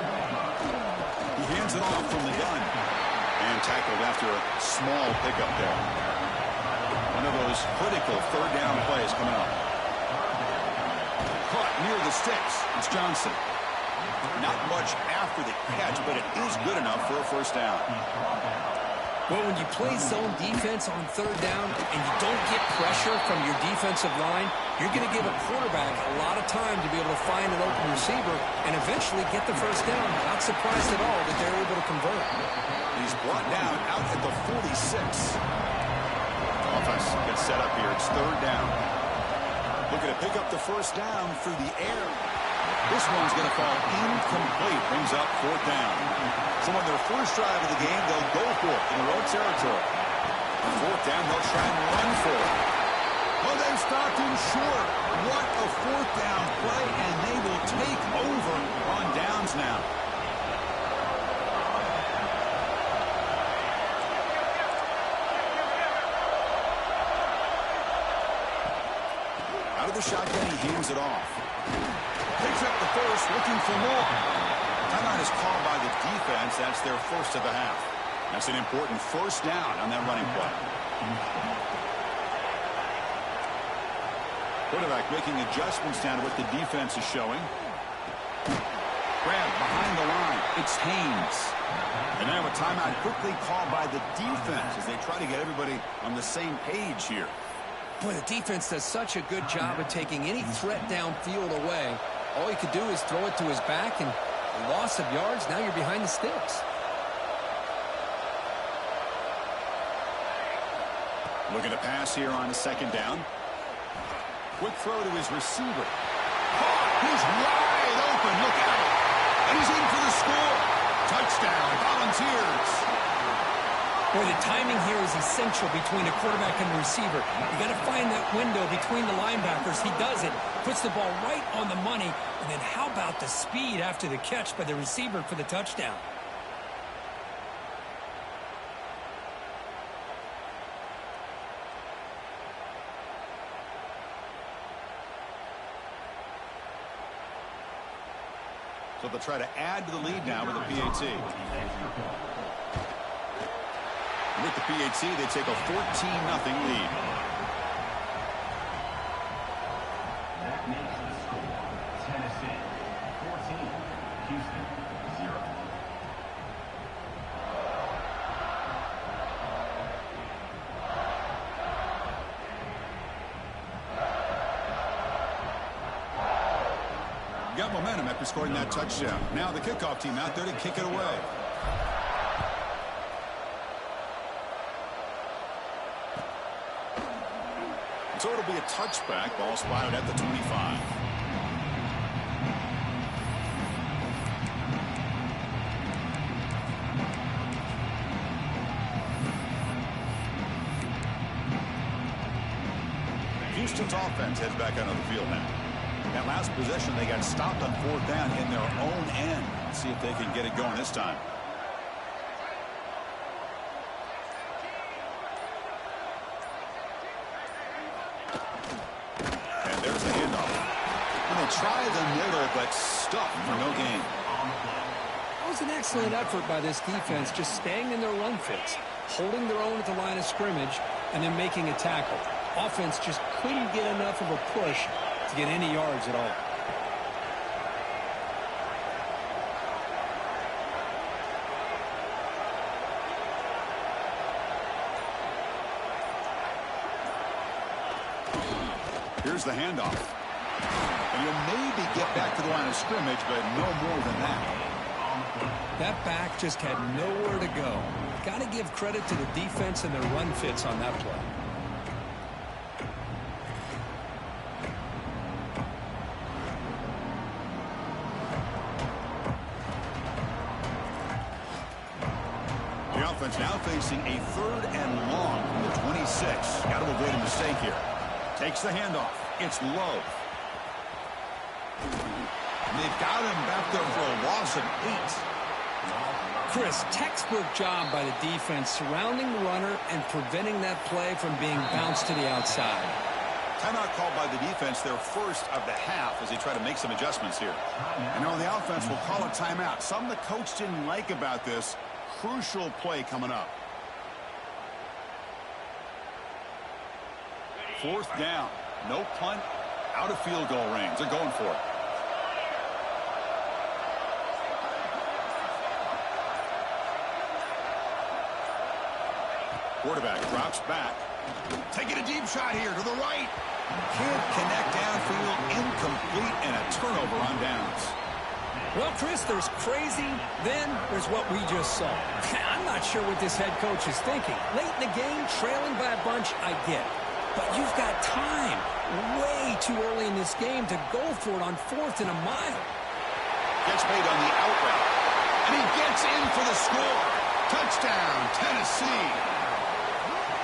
D: He hands it off from the gun. And tackled after a small pickup there. One of those critical 3rd down plays coming up. Caught near the sticks. It's Johnson. Not much after the catch, but it is good enough for a 1st down.
E: Well, when you play zone defense on 3rd down and you don't get pressure from your defensive line, you're going to give a quarterback a lot of time to be able to find an open receiver and eventually get the 1st down. Not surprised at all that they're able to convert.
D: He's brought down out at the 46. Offense gets set up here. It's 3rd down. Looking to pick up the 1st down through the air. This one's going to fall incomplete. Brings up 4th down. So on their first drive of the game, they'll go for it in their own territory. 4th down, they'll try and run for it. Oh, they've stopped him short. What a 4th down play, and they will take over on downs now. Out of the shotgun, he hands it off. Picks up the 1st, looking for more. Timeout is called by the defense. That's their 1st of the half. That's an important 1st down on that running play. Quarterback making adjustments down to what the defense is showing. Grab behind the line. It's Haynes. And now a timeout quickly called by the defense as they try to get everybody on the same page here.
E: Boy, the defense does such a good job of taking any threat downfield away. All he could do is throw it to his back, and a loss of yards, now you're behind the sticks.
D: Looking to pass here on a 2nd down. Quick throw to his receiver. Caught! He's wide open. Look out. And he's in for the score. Touchdown, Volunteers.
E: Boy, the timing here is essential between a quarterback and a receiver. You got to find that window between the linebackers. He does it, puts the ball right on the money, and then how about the speed after the catch by the receiver for the touchdown?
D: So they'll try to add to the lead now with a PAT. With the PAT, they take a 14-0 lead.
G: That makes the score Tennessee 14, Houston 0.
D: Got momentum after scoring that touchdown. Now the kickoff team out there to kick it away. So it'll be a touchback. Ball spotted at the 25. Houston's offense heads back out on the field now. That last possession, they got stopped on 4th down in their own end. Let's see if they can get it going this time. And there's the handoff. And they try the middle, but stuck for no gain.
F: That was an excellent effort by this defense, just staying in their run fits, holding their own at the line of scrimmage, and then making a tackle. Offense just couldn't get enough of a push to get any yards at all.
D: Here's the handoff. And you'll maybe get back to the line of scrimmage, but no more than that.
F: That back just had nowhere to go. Got to give credit to the defense and their run fits on that play.
D: Now facing a 3rd and long from the 26. Got to avoid a mistake here. Takes the handoff. It's low. And they've got him back there for a loss of 8.
F: Chris, textbook job by the defense surrounding the runner and preventing that play from being bounced to the outside.
D: Timeout called by the defense, their first of the half, as they try to make some adjustments here. And now the offense will call a timeout. Something the coach didn't like about this. Crucial play coming up. 4th down. No punt. Out of field goal range. They're going for it. Quarterback drops back. Taking a deep shot here to the right. Can't connect downfield. Incomplete, and a turnover on downs.
F: Well, Chris, there's crazy, then there's what we just saw. I'm not sure what this head coach is thinking. Late in the game, trailing by a bunch, I get it. But you've got time, way too early in this game, to go for it on 4th and a mile.
D: Gets made on the out route. And he gets in for the score. Touchdown, Tennessee.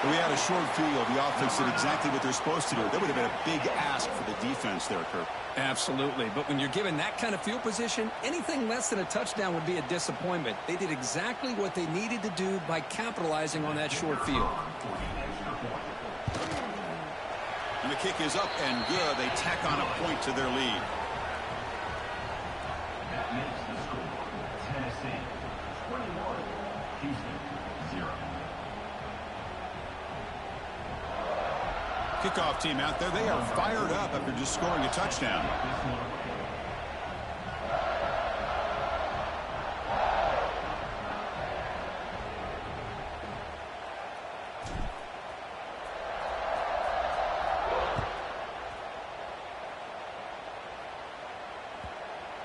D: We had a short field. The offense did exactly what they're supposed to do. That would have been a big ask for the defense there, Kirk.
F: Absolutely. But when you're given that kind of field position, anything less than a touchdown would be a disappointment. They did exactly what they needed to do by capitalizing on that short field.
D: And the kick is up and good. They tack on a point to their lead.
G: That makes the score Tennessee 21, Houston 0.
D: Kickoff team out there. They are fired up after just scoring a touchdown.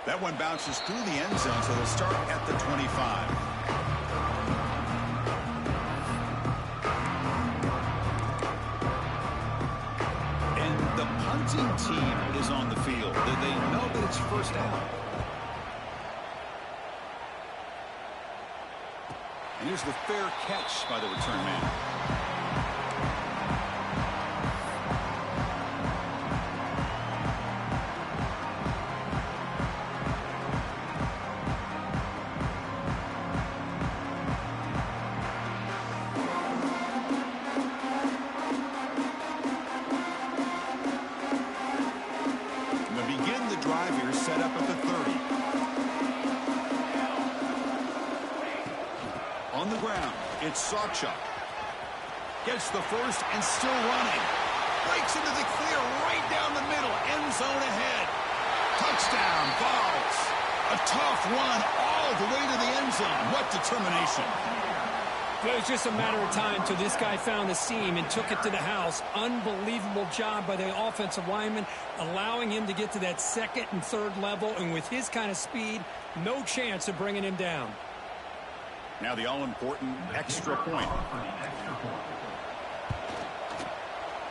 D: That one bounces through the end zone, so they'll start at the 25. Team is on the field. They know that it's 1st down. And here's the fair catch by the return man. ground. It's Sawchuk. Gets the first and still running. Breaks into the clear right down the middle. End zone ahead. Touchdown, Vols. A tough run all the way to the end zone. What determination.
E: It was just a matter of time till this guy found the seam and took it to the house. Unbelievable job by the offensive lineman, allowing him to get to that second and third level. And with his kind of speed, no chance of bringing him down.
D: Now the all-important extra point.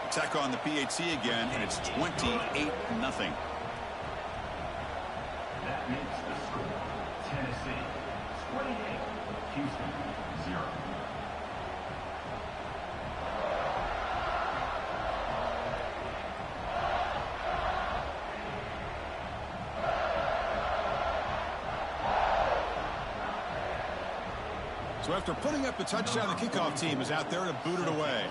D: Attack on the PAT again, and it's 28-0.
G: That makes the score Tennessee 28, Houston 0.
D: So after putting up the touchdown, the kickoff team is out there to boot it away.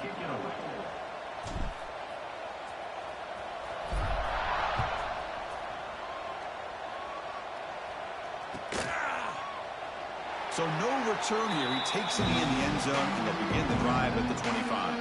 D: So no return here. He takes it in the end zone, and they'll begin the drive at the 25.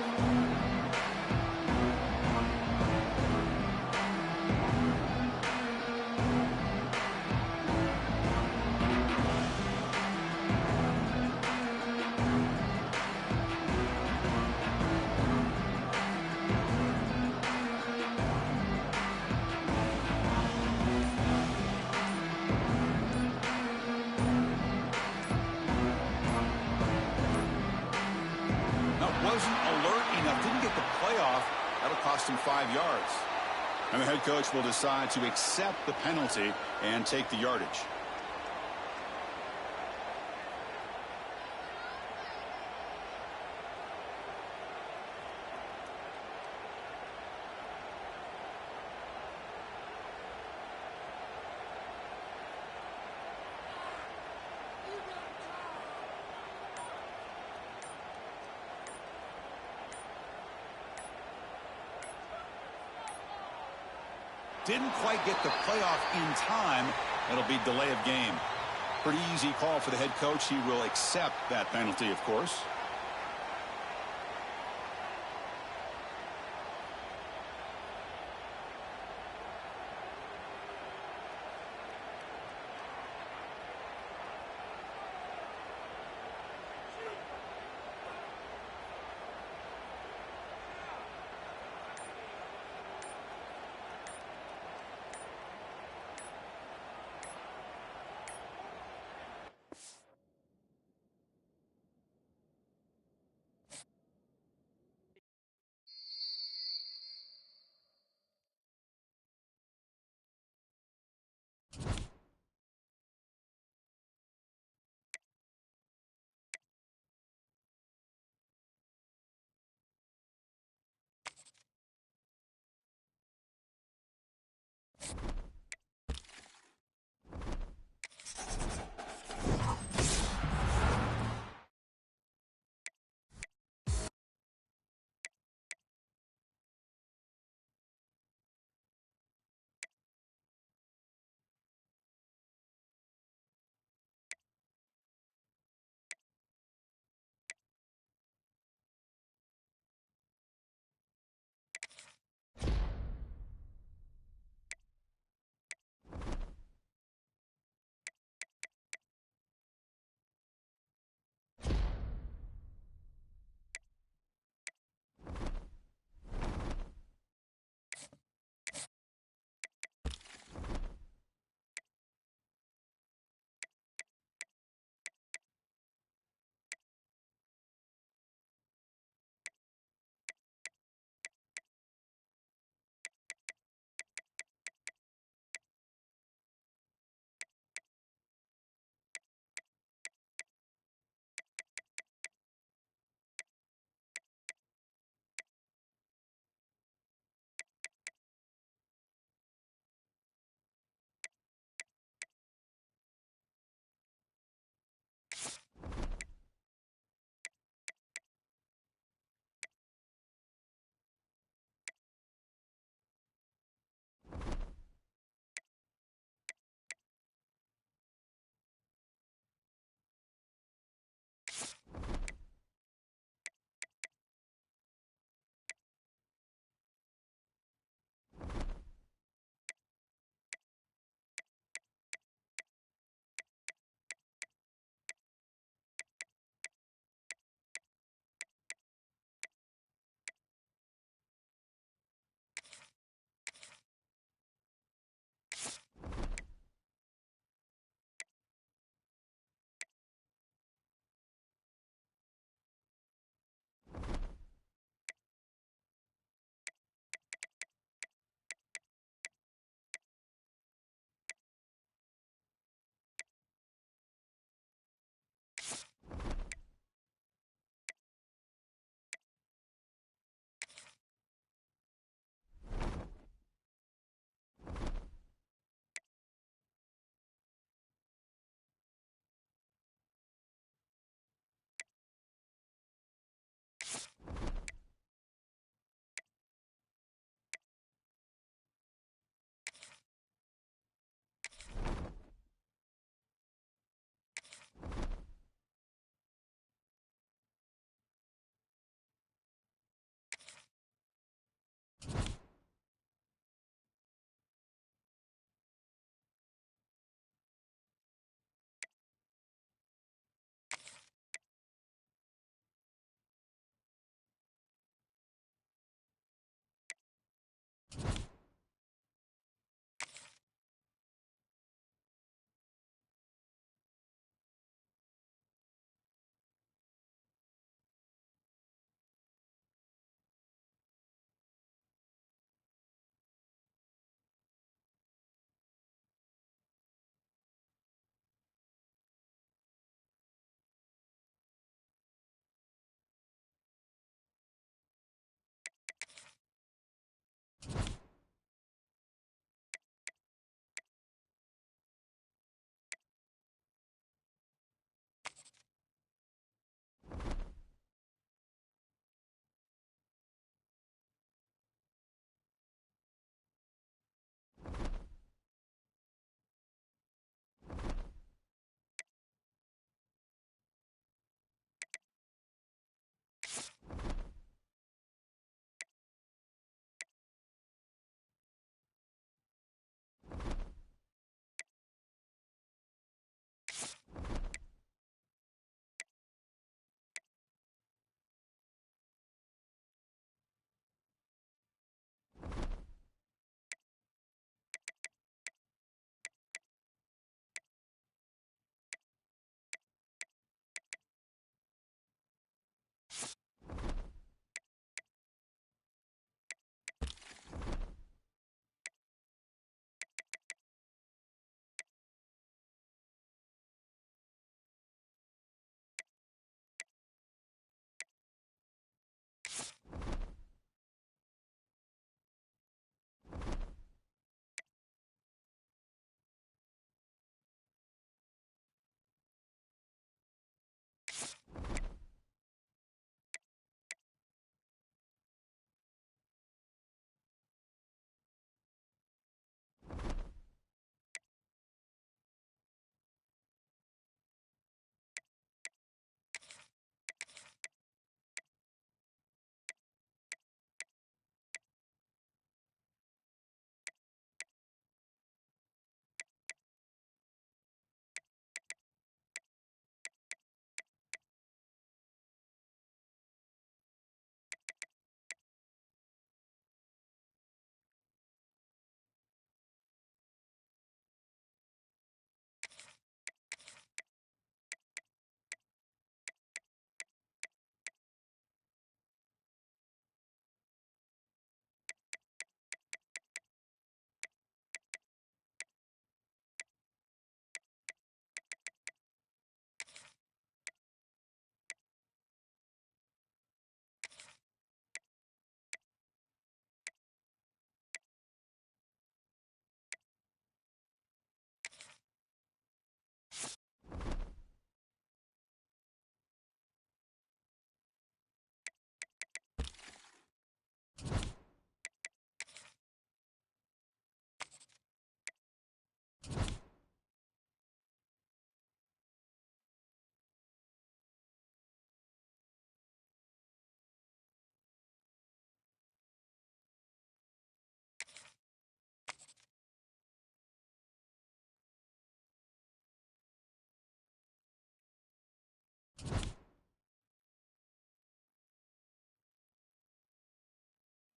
D: Wasn't alert enough, didn't get the playoff. That'll cost him 5 yards. And the head coach will decide to accept the penalty and take the yardage. Didn't quite get the playoff in time. It'll be delay of game. Pretty easy call for the head coach. He will accept that penalty, of course.